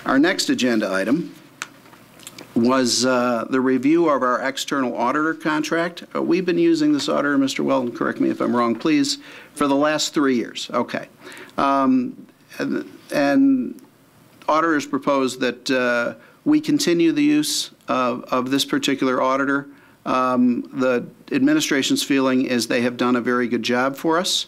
Our next agenda item was the review of our external auditor contract. We've been using this auditor, Mr. Weldon, correct me if I'm wrong, please, for the last 3 years. Okay. And auditors proposed that we continue the use of this particular auditor. The administration's feeling is they have done a very good job for us.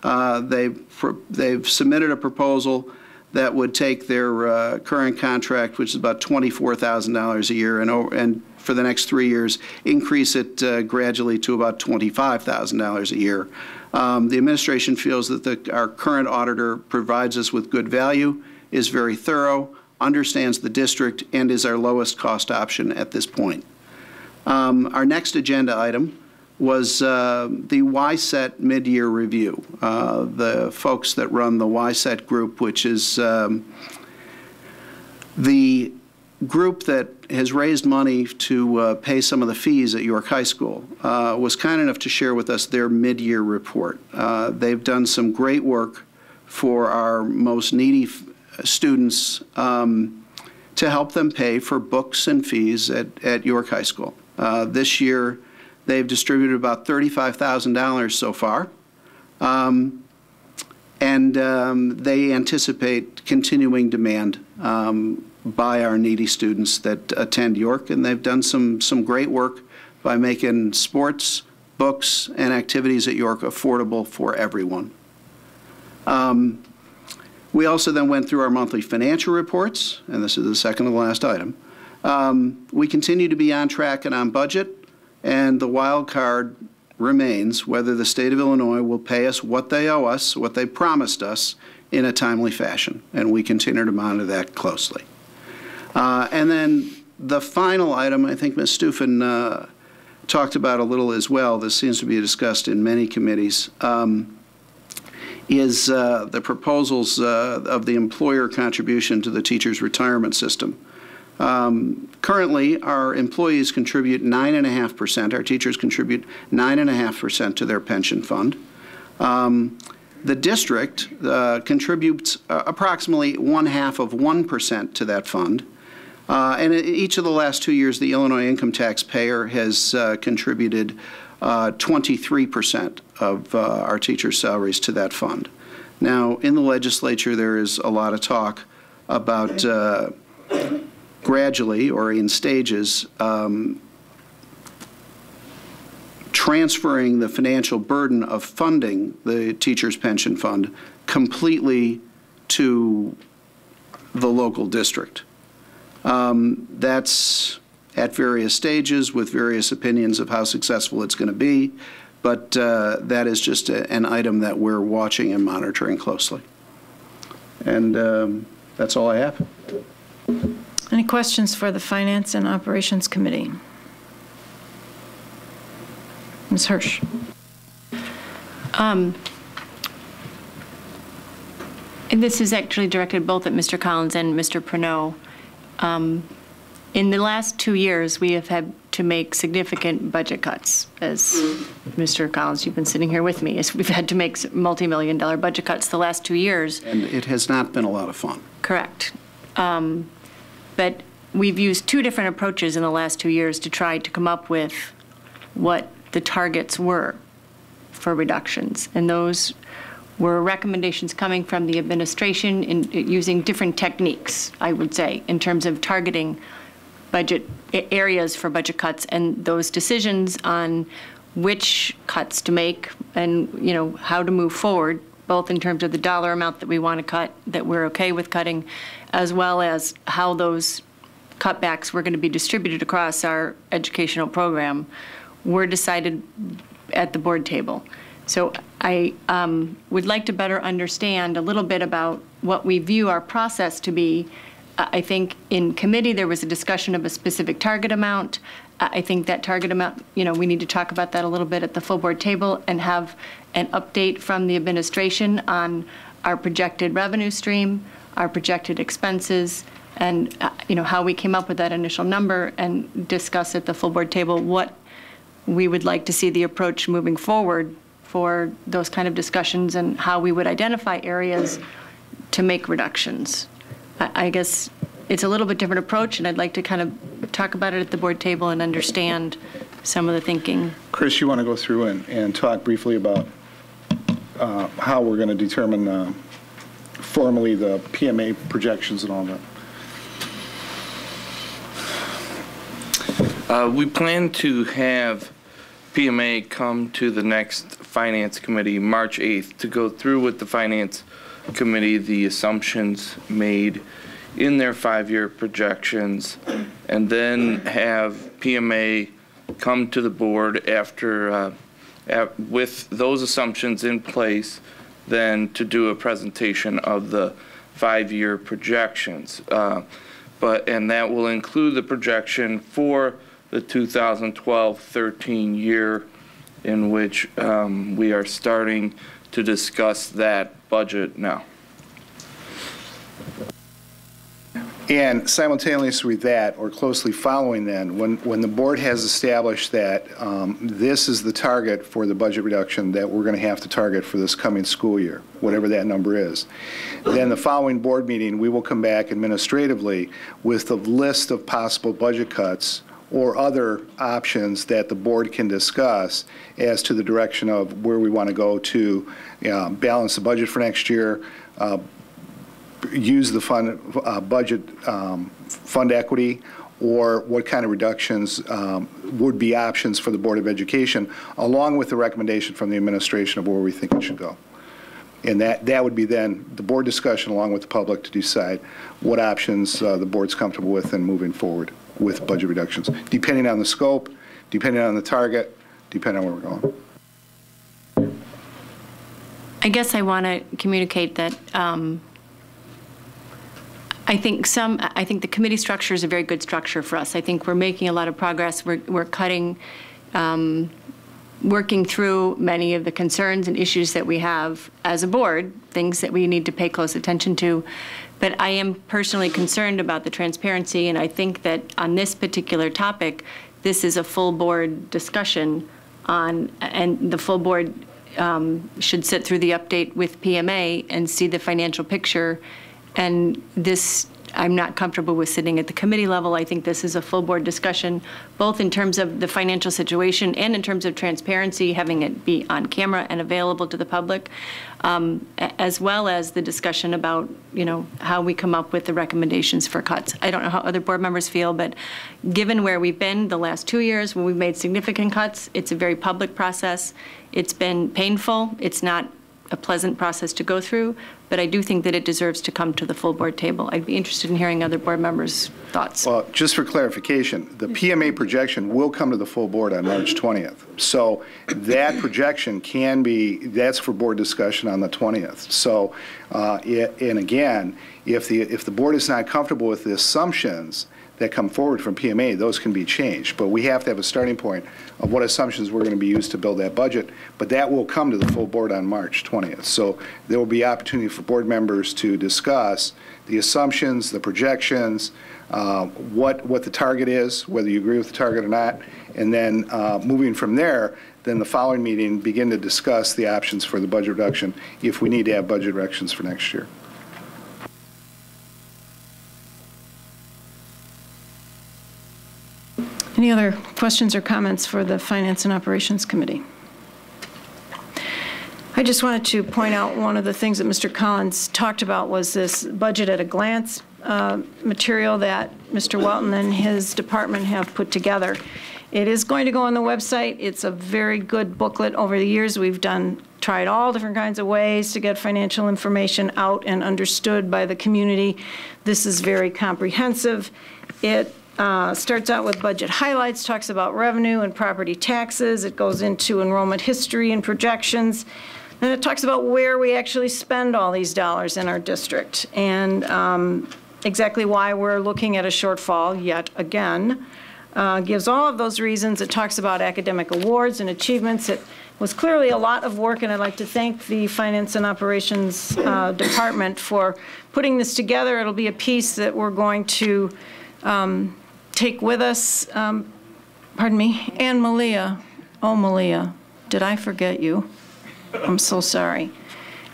They've submitted a proposal that would take their current contract, which is about $24,000 a year, and for the next 3 years, increase it gradually to about $25,000 a year. The administration feels that our current auditor provides us with good value, is very thorough, understands the district, and is our lowest cost option at this point. Our next agenda item was the YSET mid-year review. The folks that run the YSET group, which is the group that has raised money to pay some of the fees at York High School, was kind enough to share with us their mid-year report. They've done some great work for our most needy students to help them pay for books and fees at York High School. This year, they've distributed about $35,000 so far, and they anticipate continuing demand by our needy students that attend York, and they've done some great work by making sports, books, and activities at York affordable for everyone. We also then went through our monthly financial reports, and this is the second to the last item. We continue to be on track and on budget. And the wild card remains whether the state of Illinois will pay us what they owe us, what they promised us, in a timely fashion. And we continue to monitor that closely. And then the final item, I think Ms. Stufen talked about a little as well, this seems to be discussed in many committees, is the proposals of the employer contribution to the teachers' retirement system. Currently, our employees contribute 9.5%. Our teachers contribute 9.5% to their pension fund. The district contributes approximately 1/2% to that fund. And in each of the last 2 years, the Illinois income taxpayer has contributed 23% of our teachers' salaries to that fund. Now, in the legislature, there is a lot of talk about gradually or in stages transferring the financial burden of funding the teachers' pension fund completely to the local district. That's at various stages with various opinions of how successful it's going to be, but that is just an item that we're watching and monitoring closely. And that's all I have. Any questions for the Finance and Operations Committee? Ms. Hirsch. And this is actually directed both at Mr. Collins and Mr. Pernod. In the last 2 years, we have had to make significant budget cuts. As Mr. Collins, you've been sitting here with me, as we've had to make multi-million-dollar budget cuts the last 2 years. And it has not been a lot of fun. Correct. But we've used 2 different approaches in the last 2 years to try to come up with what the targets were for reductions. And those were recommendations coming from the administration in using different techniques, I would say, in terms of targeting budget areas for budget cuts, and those decisions on which cuts to make and, you know, how to move forward, both in terms of the dollar amount that we want to cut, that we're okay with cutting, as well as how those cutbacks were going to be distributed across our educational program, were decided at the board table. So I would like to better understand a little bit about what we view our process to be. I think in committee there was a discussion of a specific target amount. I think that target amount, you know, we need to talk about that a little bit at the full board table and have an update from the administration on our projected revenue stream, our projected expenses, and you know, how we came up with that initial number, and discuss at the full board table what we would like to see the approach moving forward for those kind of discussions, and how we would identify areas to make reductions. I guess it's a little bit different approach, and I'd like to kind of talk about it at the board table and understand some of the thinking. Chris, you want to go through and talk briefly about how we're going to determine formally the PMA projections and all that? We plan to have PMA come to the next Finance Committee March 8th to go through with the Finance Committee the assumptions made in their 5-year projections, and then have PMA come to the board after with those assumptions in place, then to do a presentation of the 5-year projections. And that will include the projection for the 2012-13 year, in which we are starting to discuss that budget now. And simultaneously with that, or closely following then, when the board has established that this is the target for the budget reduction that we're going to have to target for this coming school year, whatever that number is, then the following board meeting, we will come back administratively with the list of possible budget cuts or other options that the board can discuss as to the direction of where we want to go to balance the budget for next year, use the fund equity, or what kind of reductions would be options for the Board of Education, along with the recommendation from the administration of where we think it should go. And that would be then the board discussion along with the public to decide what options the board's comfortable with in moving forward with budget reductions, depending on the scope, depending on the target, depending on where we're going. I guess I want to communicate that I think the committee structure is a very good structure for us. I think we're making a lot of progress. We're cutting, working through many of the concerns and issues that we have as a board, things that we need to pay close attention to. But I am personally concerned about the transparency, and I think that on this particular topic, this is a full board discussion on, and the full board should sit through the update with PMA and see the financial picture. And this, I'm not comfortable with sitting at the committee level. I think this is a full board discussion, both in terms of the financial situation and in terms of transparency, having it be on camera and available to the public, as well as the discussion about, you know, how we come up with the recommendations for cuts. I don't know how other board members feel, but given where we've been the last 2 years when we've made significant cuts, it's a very public process. It's been painful. It's not a pleasant process to go through, but I do think that it deserves to come to the full board table. I'd be interested in hearing other board members' thoughts. Well, just for clarification, the PMA projection will come to the full board on March 20th. So that projection can be, that's for board discussion on the 20th. So, and again, if the board is not comfortable with the assumptions, that come forward from PMA, those can be changed. But we have to have a starting point of what assumptions we're going to be used to build that budget. But that will come to the full board on March 20th. So there will be opportunity for board members to discuss the assumptions, the projections, what the target is, whether you agree with the target or not, and then moving from there, then the following meeting begin to discuss the options for the budget reduction if we need to have budget reductions for next year. Any other questions or comments for the Finance and Operations Committee? I just wanted to point out one of the things that Mr. Collins talked about was this budget at a glance material that Mr. Welton and his department have put together. It is going to go on the website. It's a very good booklet. Over the years, we've tried all different kinds of ways to get financial information out and understood by the community. This is very comprehensive. It starts out with budget highlights, talks about revenue and property taxes. It goes into enrollment history and projections. And it talks about where we actually spend all these dollars in our district and exactly why we're looking at a shortfall yet again. Gives all of those reasons. It talks about academic awards and achievements. It was clearly a lot of work, and I'd like to thank the Finance and Operations Department for putting this together. It'll be a piece that we're going to take with us. Pardon me, Ann Malia. Oh, Malia, did I forget you? I'm so sorry.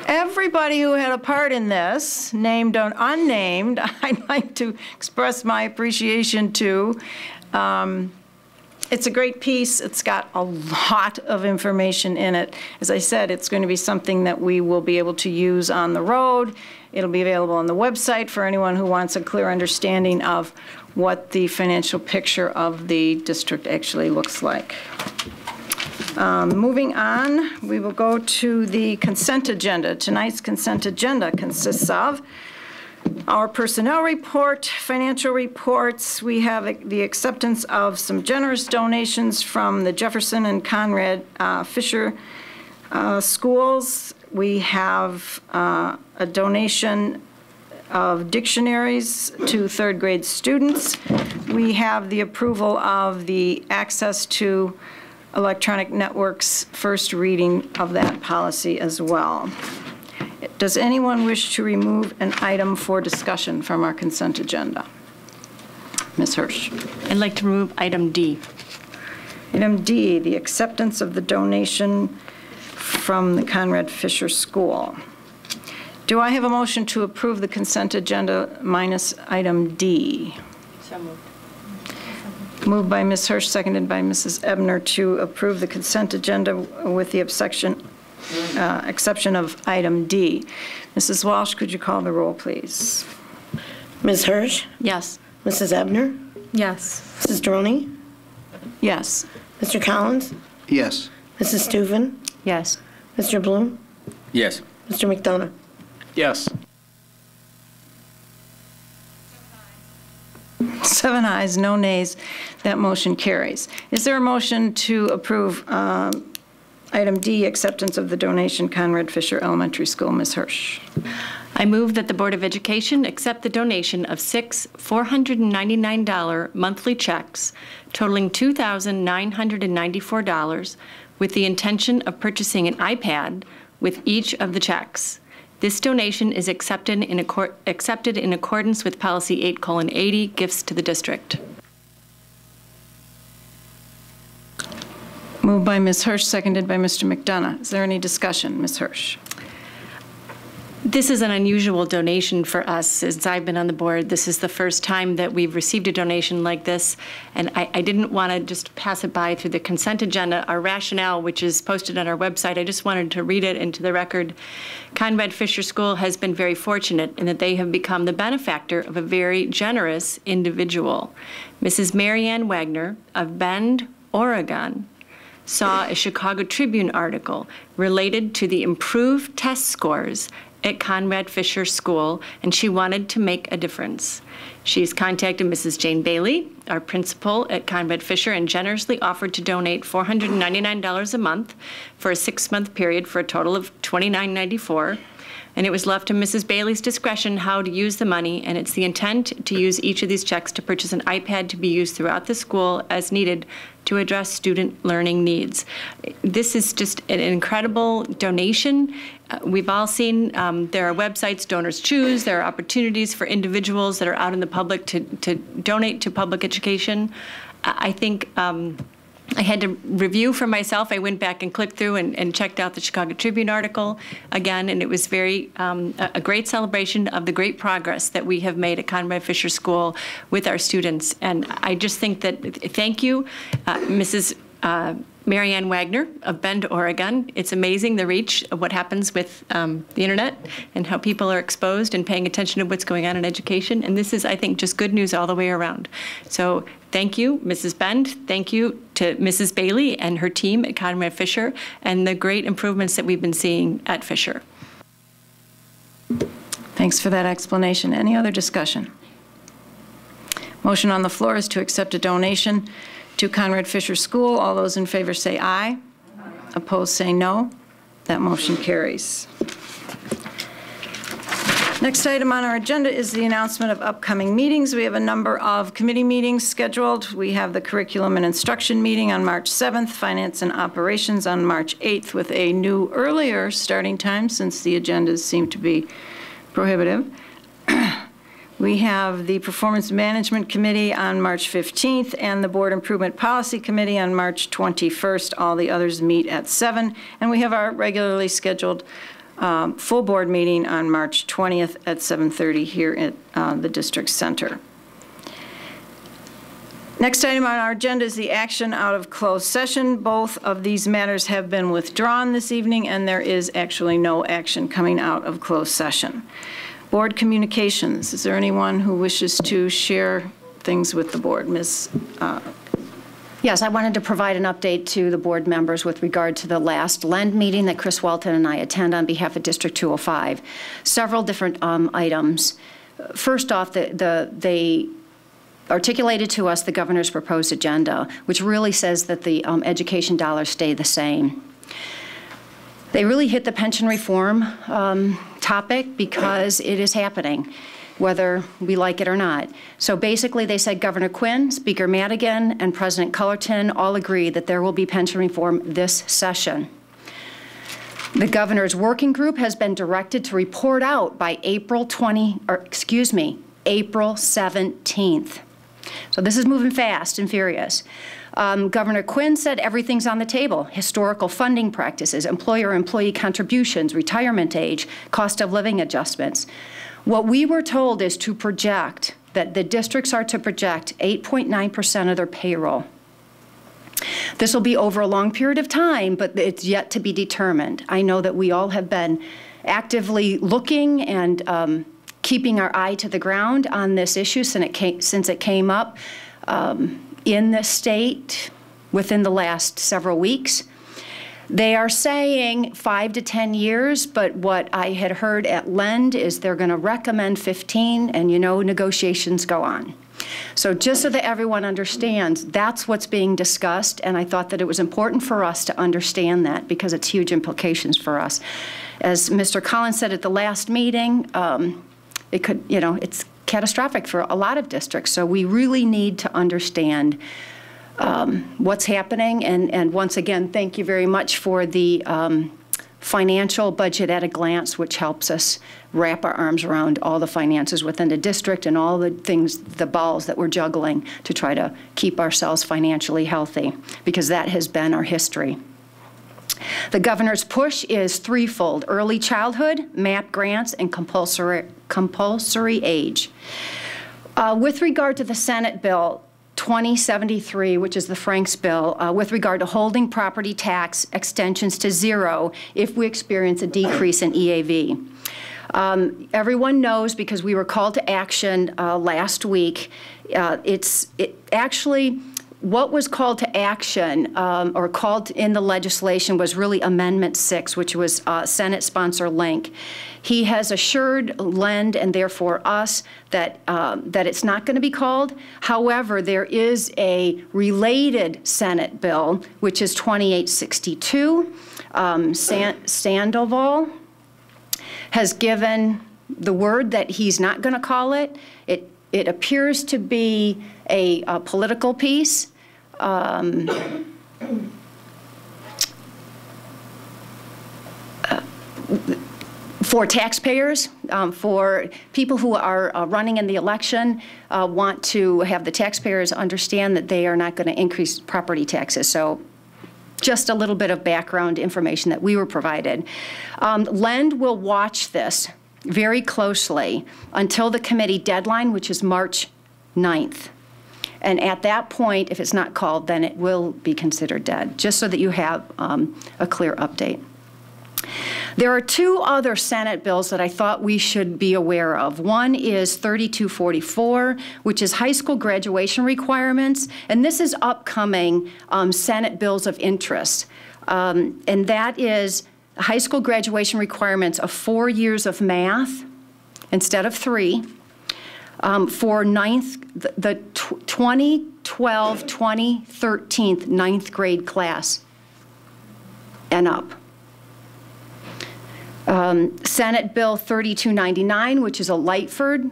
Everybody who had a part in this, named or unnamed, I'd like to express my appreciation to. It's a great piece. It's got a lot of information in it. As I said, it's going to be something that we will be able to use on the road. It'll be available on the website for anyone who wants a clear understanding of what the financial picture of the district actually looks like. Moving on, we will go to the consent agenda. Tonight's consent agenda consists of our personnel report, financial reports. We have the acceptance of some generous donations from the Jefferson and Conrad Fisher schools. We have a donation of dictionaries to third grade students. We have the approval of the access to electronic networks, first reading of that policy as well. Does anyone wish to remove an item for discussion from our consent agenda? Ms. Hirsch. I'd like to remove item D. Item D, the acceptance of the donation from the Conrad Fisher School. Do I have a motion to approve the consent agenda minus item D? So moved. Moved by Ms. Hirsch, seconded by Mrs. Ebner to approve the consent agenda with the exception of item D. Mrs. Walsh, could you call the roll, please? Ms. Hirsch? Yes. Mrs. Ebner? Yes. Mrs. Droney? Yes. Mr. Collins? Yes. Mrs. Steuven? Yes. Mr. Bloom? Yes. Mr. McDonough? Yes. 7 ayes, no nays. That motion carries. Is there a motion to approve item D, acceptance of the donation, Conrad Fisher Elementary School? Ms. Hirsch. I move that the Board of Education accept the donation of 6 $499 monthly checks totaling $2,994 with the intention of purchasing an iPad with each of the checks. This donation is accepted in accordance with Policy 8:80, Gifts to the District. Moved by Ms. Hirsch, seconded by Mr. McDonough. Is there any discussion? Ms. Hirsch. This is an unusual donation for us. Since I've been on the board, this is the first time that we've received a donation like this, and I didn't want to just pass it by through the consent agenda. Our rationale, which is posted on our website, I just wanted to read it into the record. Conrad Fisher School has been very fortunate in that they have become the benefactor of a very generous individual. Mrs. Marianne Wagner of Bend, Oregon, saw a Chicago Tribune article related to the improved test scores at Conrad Fisher School, and she wanted to make a difference. She's contacted Mrs. Jane Bailey, our principal at Conrad Fisher, and generously offered to donate $499 a month for a 6-month period for a total of $29.94. and it was left to Mrs. Bailey's discretion how to use the money, and it's the intent to use each of these checks to purchase an iPad to be used throughout the school as needed to address student learning needs. This is just an incredible donation. We've all seen there are websites, Donors Choose, there are opportunities for individuals that are out in the public to donate to public education. I think I had to review for myself. I went back and clicked through and checked out the Chicago Tribune article again, and it was very a great celebration of the great progress that we have made at Conrad Fisher School with our students. And I just think that, thank you, Mrs. Marianne Wagner of Bend, Oregon. It's amazing the reach of what happens with the internet and how people are exposed and paying attention to what's going on in education. And this is, I think, just good news all the way around. So thank you, Mrs. Bend. Thank you to Mrs. Bailey and her team at Conrad Fisher and the great improvements that we've been seeing at Fisher. Thanks for that explanation. Any other discussion? Motion on the floor is to accept a donation to Conrad Fisher School. All those in favor say aye. Opposed say no. That motion carries. Next item on our agenda is the announcement of upcoming meetings. We have a number of committee meetings scheduled. We have the Curriculum and Instruction meeting on March 7th, Finance and Operations on March 8th with a new earlier starting time since the agendas seem to be prohibitive. We have the Performance Management Committee on March 15th and the Board Improvement Policy Committee on March 21st. All the others meet at 7. And we have our regularly scheduled full board meeting on March 20th at 7:30 here at the District Center. Next item on our agenda is the action out of closed session. Both of these matters have been withdrawn this evening, and there is actually no action coming out of closed session. Board communications. Is there anyone who wishes to share things with the board? Ms. Yes, I wanted to provide an update to the board members with regard to the last LEND meeting that Chris Walton and I attend on behalf of District 205. Several different items. First off, they articulated to us the governor's proposed agenda, which really says that the education dollars stay the same. They really hit the pension reform topic because it is happening, whether we like it or not. So basically they said Governor Quinn, Speaker Madigan, and President Cullerton all agree that there will be pension reform this session. The governor's working group has been directed to report out by April 17th. So this is moving fast and furious. Governor Quinn said everything's on the table: historical funding practices, employer-employee contributions, retirement age, cost of living adjustments. What we were told is to project, that the districts are to project 8.9% of their payroll. This will be over a long period of time, but it's yet to be determined. I know that we all have been actively looking and keeping our eye to the ground on this issue since it came up in the state within the last several weeks. They are saying 5 to 10 years, but what I had heard at LEND is they're going to recommend 15, and you know negotiations go on. So just so that everyone understands, that's what's being discussed, and I thought that it was important for us to understand that because it's huge implications for us. As Mr. Collins said at the last meeting, it could, you know, it's catastrophic for a lot of districts. So we really need to understand what's happening. And once again, thank you very much for the financial budget at a glance, which helps us wrap our arms around all the finances within the district and all the things, the balls that we're juggling to try to keep ourselves financially healthy, because that has been our history. The governor's push is threefold: early childhood, MAP grants, and compulsory age. With regard to the Senate bill 2073, which is the Franks bill, with regard to holding property tax extensions to zero if we experience a decrease in EAV. Everyone knows, because we were called to action last week, actually, what was called to action or called in the legislation was really Amendment 6, which was Senate sponsor Link. He has assured LEND and therefore us that that it's not going to be called. However, there is a related Senate bill, which is 2862. Sandoval has given the word that he's not going to call it. It appears to be a political piece. For taxpayers, for people who are running in the election, want to have the taxpayers understand that they are not going to increase property taxes. So just a little bit of background information that we were provided. Lend will watch this very closely until the committee deadline, which is March 9th. And at that point, if it's not called, then it will be considered dead, just so that you have a clear update. There are two other Senate bills that I thought we should be aware of. One is 3244, which is high school graduation requirements, and this is upcoming Senate bills of interest. And that is high school graduation requirements of 4 years of math instead of 3 for the 2012-2013 ninth grade class and up. Senate Bill 3299, which is a Lightford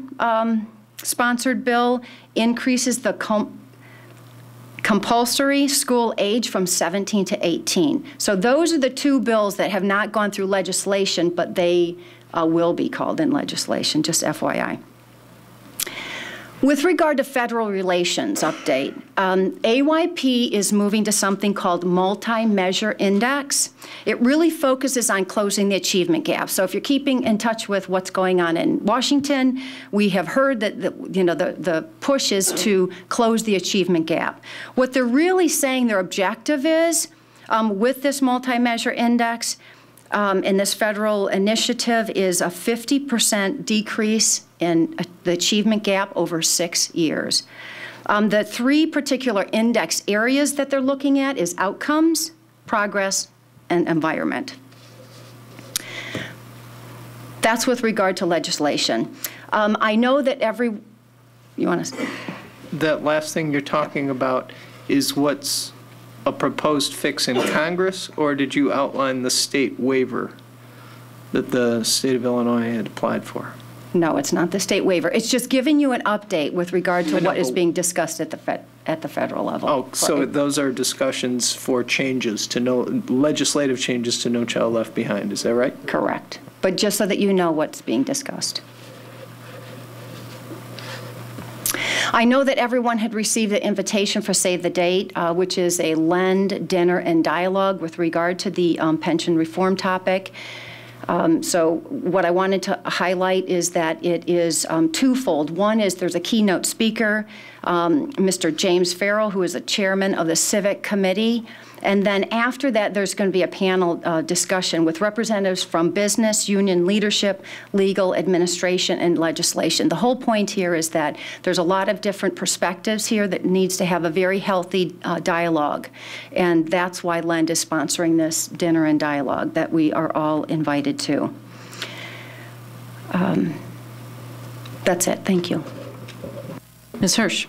sponsored bill, increases the compulsory school age from 17 to 18. So those are the two bills that have not gone through legislation, but they will be called in legislation, just FYI. With regard to federal relations update, AYP is moving to something called multi-measure index. It really focuses on closing the achievement gap. So if you're keeping in touch with what's going on in Washington, we have heard that the push is to close the achievement gap. What they're really saying their objective is, with this multi-measure index, in this federal initiative, is a 50% decrease in the achievement gap over 6 years. The three particular index areas that they're looking at is outcomes, progress, and environment. That's with regard to legislation. I know that you want to? That last thing you're talking about is what's a proposed fix in Congress, or did you outline the state waiver that the state of Illinois had applied for? No, it's not the state waiver. It's just giving you an update with regard to what is being discussed at the federal level. Oh, so those are discussions for changes to legislative changes to No Child Left Behind. Is that right? Correct. But just so that you know what's being discussed. I know that everyone had received the invitation for Save the Date, which is a Lend dinner and dialogue with regard to the pension reform topic. So what I wanted to highlight is that it is twofold. One is there's a keynote speaker, Mr. James Farrell, who is a chairman of the Civic Committee. And then after that, there's going to be a panel discussion with representatives from business, union leadership, legal, administration, and legislation. The whole point here is that there's a lot of different perspectives here that needs to have a very healthy dialogue. And that's why Lend is sponsoring this dinner and dialogue that we are all invited to. That's it. Thank you. Ms. Hirsch.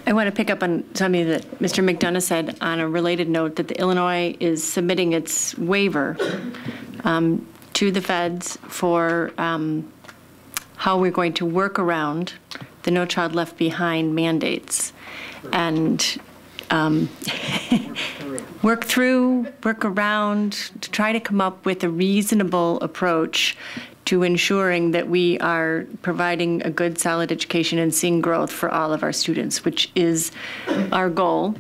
I want to pick up on something that Mr. McDonough said on a related note, that the Illinois is submitting its waiver to the feds for how we're going to work around the No Child Left Behind mandates and work around to try to come up with a reasonable approach to ensuring that we are providing a good, solid education and seeing growth for all of our students, which is our goal,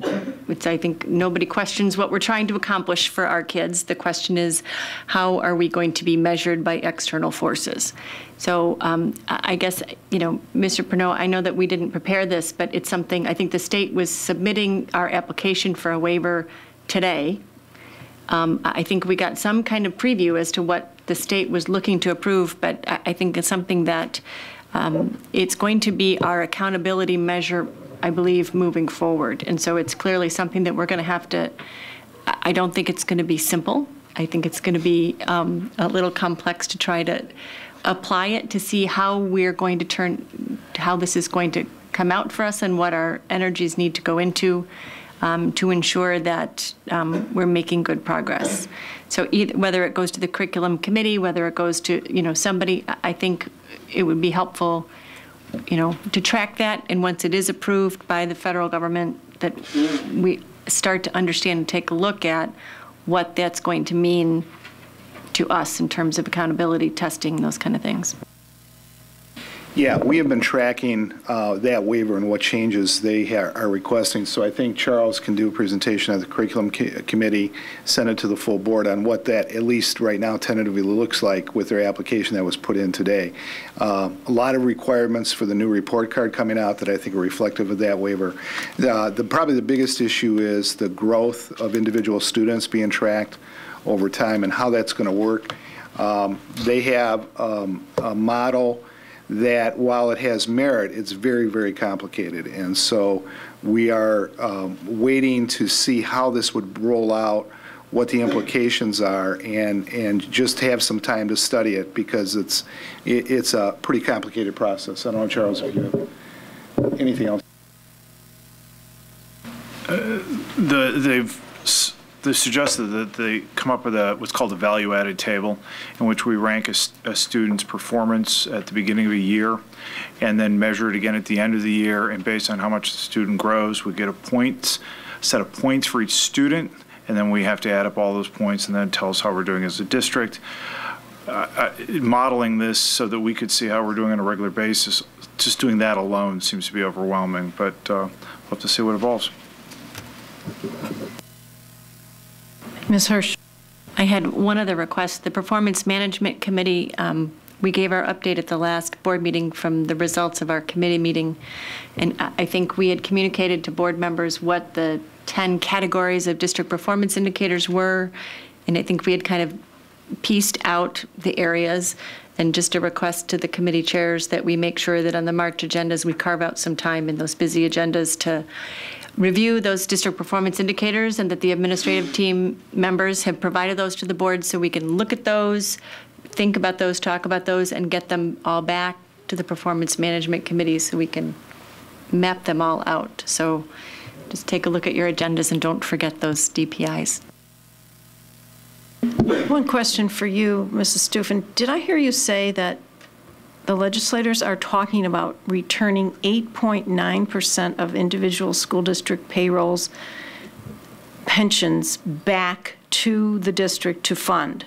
which I think nobody questions what we're trying to accomplish for our kids. The question is, how are we going to be measured by external forces? So I guess, Mr. Pernot, I know that we didn't prepare this, but it's something, I think the state was submitting our application for a waiver today. I think we got some kind of preview as to what the state was looking to approve, but I think it's something that it's going to be our accountability measure, I believe, moving forward. And so it's clearly something that we're going to have to, I don't think it's going to be simple. I think it's going to be a little complex to try to apply it to see how we're going to how this is going to come out for us and what our energies need to go into. to ensure that we're making good progress. So whether it goes to the curriculum committee, whether it goes to, somebody, I think it would be helpful, to track that. And once it is approved by the federal government, that we start to understand and take a look at what that's going to mean to us in terms of accountability, testing, those kind of things. Yeah, we have been tracking that waiver and what changes they are requesting. So I think Charles can do a presentation at the curriculum committee, send it to the full board on what that, at least right now, tentatively looks like with their application that was put in today. A lot of requirements for the new report card coming out that I think are reflective of that waiver. Probably the biggest issue is the growth of individual students being tracked over time and how that's going to work. They have a model that while it has merit, it's very, very complicated. And so we are waiting to see how this would roll out, what the implications are, and just have some time to study it because it's a pretty complicated process. I don't know, Charles, if you have anything else. They've suggested that they come up with what's called a value-added table in which we rank a student's performance at the beginning of a year and then measure it again at the end of the year, and based on how much the student grows, we get a set of points for each student, and then we have to add up all those points and then tell us how we're doing as a district. Modeling this so that we could see how we're doing on a regular basis, just doing that alone seems to be overwhelming, but we'll have to see what evolves. Ms. Hirsch. I had one other request. The Performance Management Committee, we gave our update at the last board meeting from the results of our committee meeting, and I think we had communicated to board members what the 10 categories of district performance indicators were, and I think we had kind of pieced out the areas, and just a request to the committee chairs that we make sure that on the marked agendas we carve out some time in those busy agendas to review those district performance indicators, and that the administrative team members have provided those to the board so we can look at those, think about those, talk about those, and get them all back to the Performance Management Committee so we can map them all out. So just take a look at your agendas and don't forget those DPIs. One question for you, Mrs. Stufen. Did I hear you say that the legislators are talking about returning 8.9% of individual school district payrolls, pensions back to the district to fund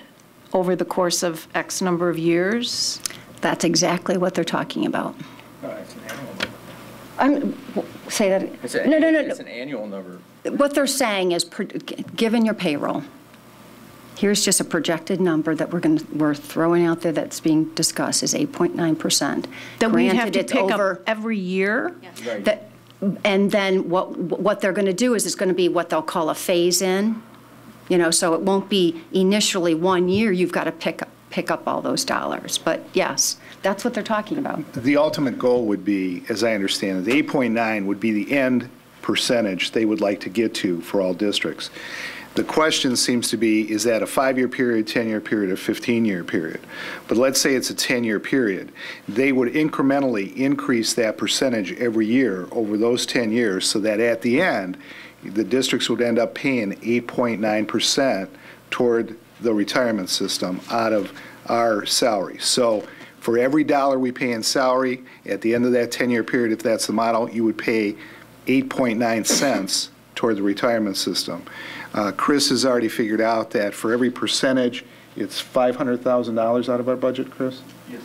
over the course of X number of years? That's exactly what they're talking about. It's an annual number. Say that. It's an annual number. What they're saying is, given your payroll, here's just a projected number that we're throwing out there that's being discussed is 8.9%. That we have to pick up every year? Yes. Right. And then what they're going to do is it's going to be what they'll call a phase-in, so it won't be initially 1 year you've got to pick up all those dollars. But yes, that's what they're talking about. The ultimate goal would be, as I understand it, the 8.9 would be the end percentage they would like to get to for all districts. The question seems to be, is that a 5-year period, 10-year period, or 15-year period? But let's say it's a 10-year period. They would incrementally increase that percentage every year over those 10 years so that at the end, the districts would end up paying 8.9% toward the retirement system out of our salary. So for every dollar we pay in salary, at the end of that 10-year period, if that's the model, you would pay 8.9 cents toward the retirement system. Chris has already figured out that for every percentage, it's $500,000 out of our budget, Chris? Yes.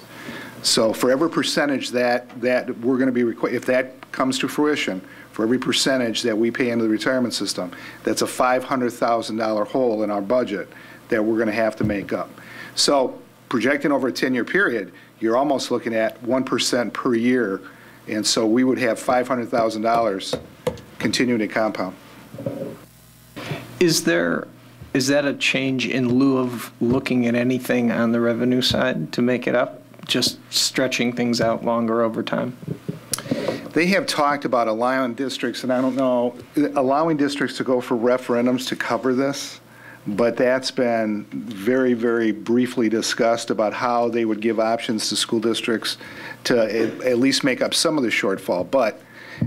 So for every percentage that we're going to be required, if that comes to fruition, for every percentage that we pay into the retirement system, that's a $500,000 hole in our budget that we're going to have to make up. So projecting over a 10-year period, you're almost looking at 1% per year, and so we would have $500,000 continuing to compound. Is that a change in lieu of looking at anything on the revenue side to make it up, just stretching things out longer over time? They have talked about allowing districts, and I don't know, allowing districts to go for referendums to cover this, but that's been very, very briefly discussed about how they would give options to school districts to at least make up some of the shortfall. But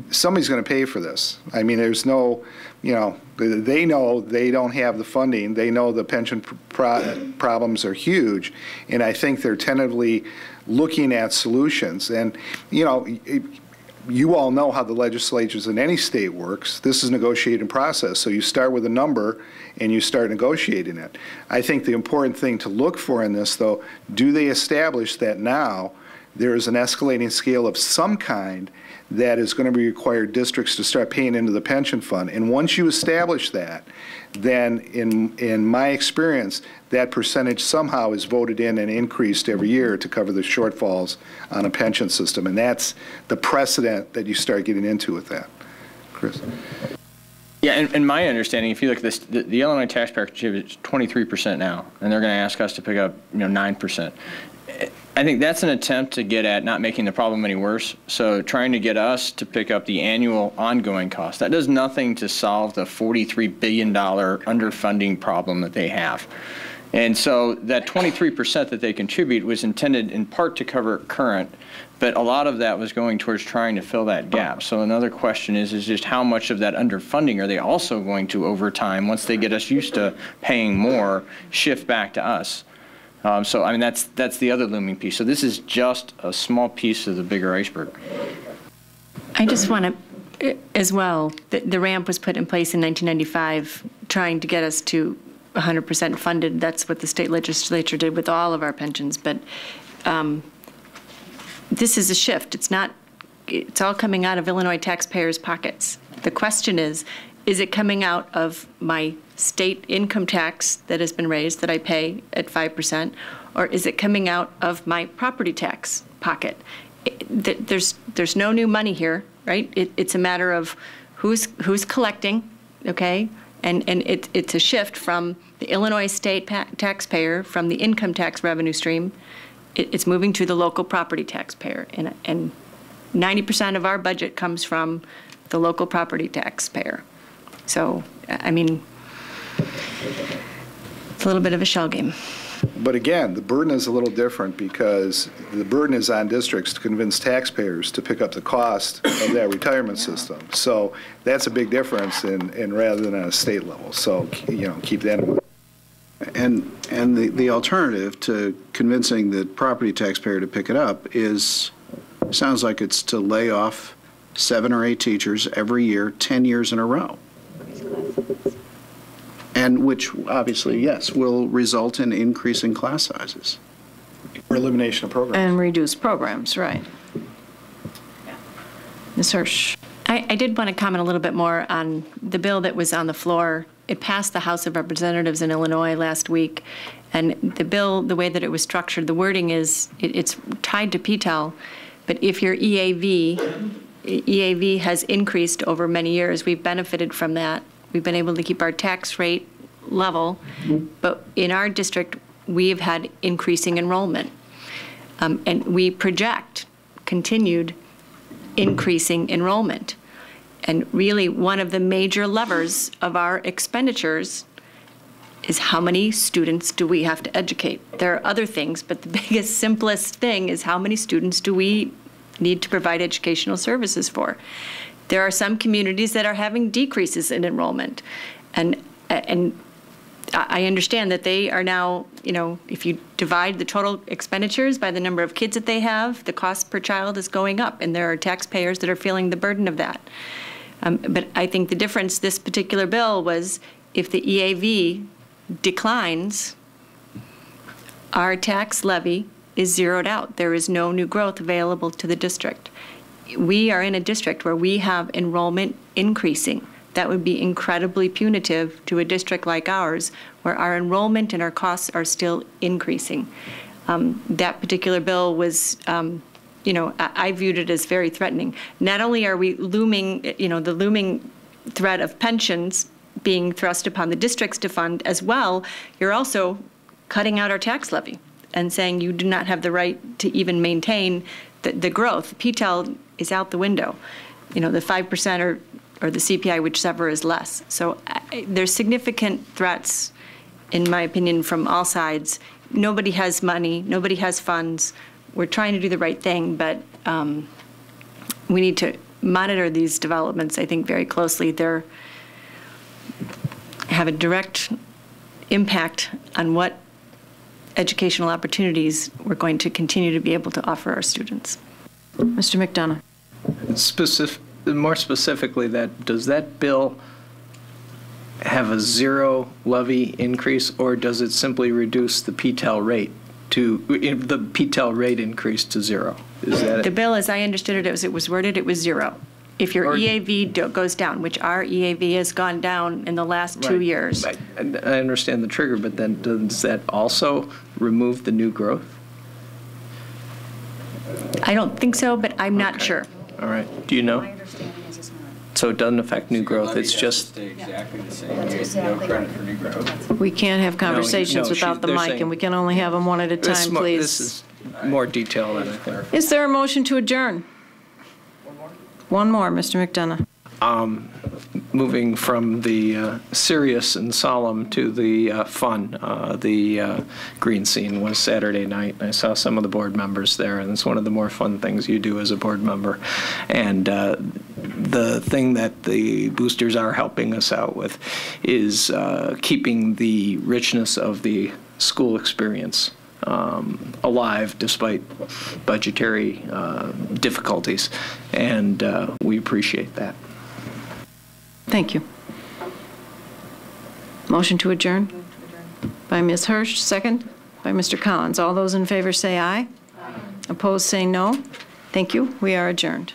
somebody's going to pay for this. I mean, there's no, they know they don't have the funding. They know the pension problems are huge, and I think they're tentatively looking at solutions. And, you all know how the legislatures in any state works. This is a negotiating process. So you start with a number and you start negotiating it. I think the important thing to look for in this, though, do they establish that now there is an escalating scale of some kind that is going to be required districts to start paying into the pension fund? And once you establish that, then in my experience, that percentage somehow is voted in and increased every year to cover the shortfalls on a pension system. And that's the precedent that you start getting into with that. Chris? Yeah, and my understanding, if you look at this, the Illinois taxpayer contributes 23% now, and they're going to ask us to pick up 9%. I think that's an attempt to get at not making the problem any worse. So trying to get us to pick up the annual ongoing cost. That does nothing to solve the $43 billion underfunding problem that they have. And so that 23% that they contribute was intended in part to cover current, but a lot of that was going towards trying to fill that gap. So another question is just how much of that underfunding are they also going to, over time, once they get us used to paying more, shift back to us? So, I mean, that's the other looming piece. So this is just a small piece of the bigger iceberg. I just want to, as well, the ramp was put in place in 1995, trying to get us to 100% funded. That's what the state legislature did with all of our pensions. But this is a shift. It's all coming out of Illinois taxpayers' pockets. The question is it coming out of my state income tax that has been raised that I pay at 5%, or is it coming out of my property tax pocket? There's no new money here, right? It's a matter of who's collecting, okay? And it's a shift from the Illinois state taxpayer, from the income tax revenue stream. It's moving to the local property taxpayer. And 90% of our budget comes from the local property taxpayer. So, I mean, it's a little bit of a shell game. But again, the burden is a little different because the burden is on districts to convince taxpayers to pick up the cost of that retirement system. So that's a big difference in rather than at a state level. So, keep that in mind. And the alternative to convincing the property taxpayer to pick it up sounds like it's to lay off 7 or 8 teachers every year, 10 years in a row. And which obviously, yes, will result in increasing class sizes. Or elimination of programs. And reduce programs, right. Ms. Hirsch. I did want to comment a little bit more on the bill that was on the floor. It passed the House of Representatives in Illinois last week. And the bill, the way that it was structured, the wording is, it's tied to PTEL, but if your EAV has increased over many years, we've benefited from that. We've been able to keep our tax rate level, but in our district, we've had increasing enrollment. And we project continued increasing enrollment. And really, one of the major levers of our expenditures is how many students do we have to educate? There are other things, but the biggest, simplest thing is how many students do we need to provide educational services for? There are some communities that are having decreases in enrollment. And I understand that they are now, if you divide the total expenditures by the number of kids that they have, the cost per child is going up, and there are taxpayers that are feeling the burden of that. But I think the difference, this particular bill, was if the EAV declines, our tax levy is zeroed out. There is no new growth available to the district. We are in a district where we have enrollment increasing. That would be incredibly punitive to a district like ours, where our enrollment and our costs are still increasing. That particular bill was, I viewed it as very threatening. Not only are we looming, the looming threat of pensions being thrust upon the districts to fund as well, you're also cutting out our tax levy and saying you do not have the right to even maintain the growth. PTEL is out the window. The 5% or the CPI, whichever is less. So there's significant threats, in my opinion, from all sides. Nobody has money. Nobody has funds. we're trying to do the right thing, but we need to monitor these developments, I think, very closely. They're have a direct impact on what educational opportunities we're going to continue to be able to offer our students. Mr. McDonough. More specifically, does that bill have a zero levy increase, or does it simply reduce the PTEL rate increase to zero? Is that The bill, as I understood it, as it was worded, it was zero. If your EAV goes down, which our EAV has gone down in the last 2 years. I understand the trigger, but then does that also remove the new growth? I don't think so, but I'm not sure. All right. Do you know? My understanding is it's not. So it doesn't affect new growth. It's just Stay exactly the same. That's exactly No credit right. for new growth. We can't have conversations no, without the they're mic, saying- and we can only have them one at a this time, please. This is more detail than I think. Is there a motion to adjourn? One more, Mr. McDonough. Moving from the serious and solemn to the fun, the green scene was Saturday night. I saw some of the board members there, and it's one of the more fun things you do as a board member. And the thing that the boosters are helping us out with is keeping the richness of the school experience alive despite budgetary difficulties, and we appreciate that. Thank you. Motion to adjourn? By Ms. Hirsch, second by Mr. Collins. All those in favor say aye. Opposed, say no. Thank you. We are adjourned.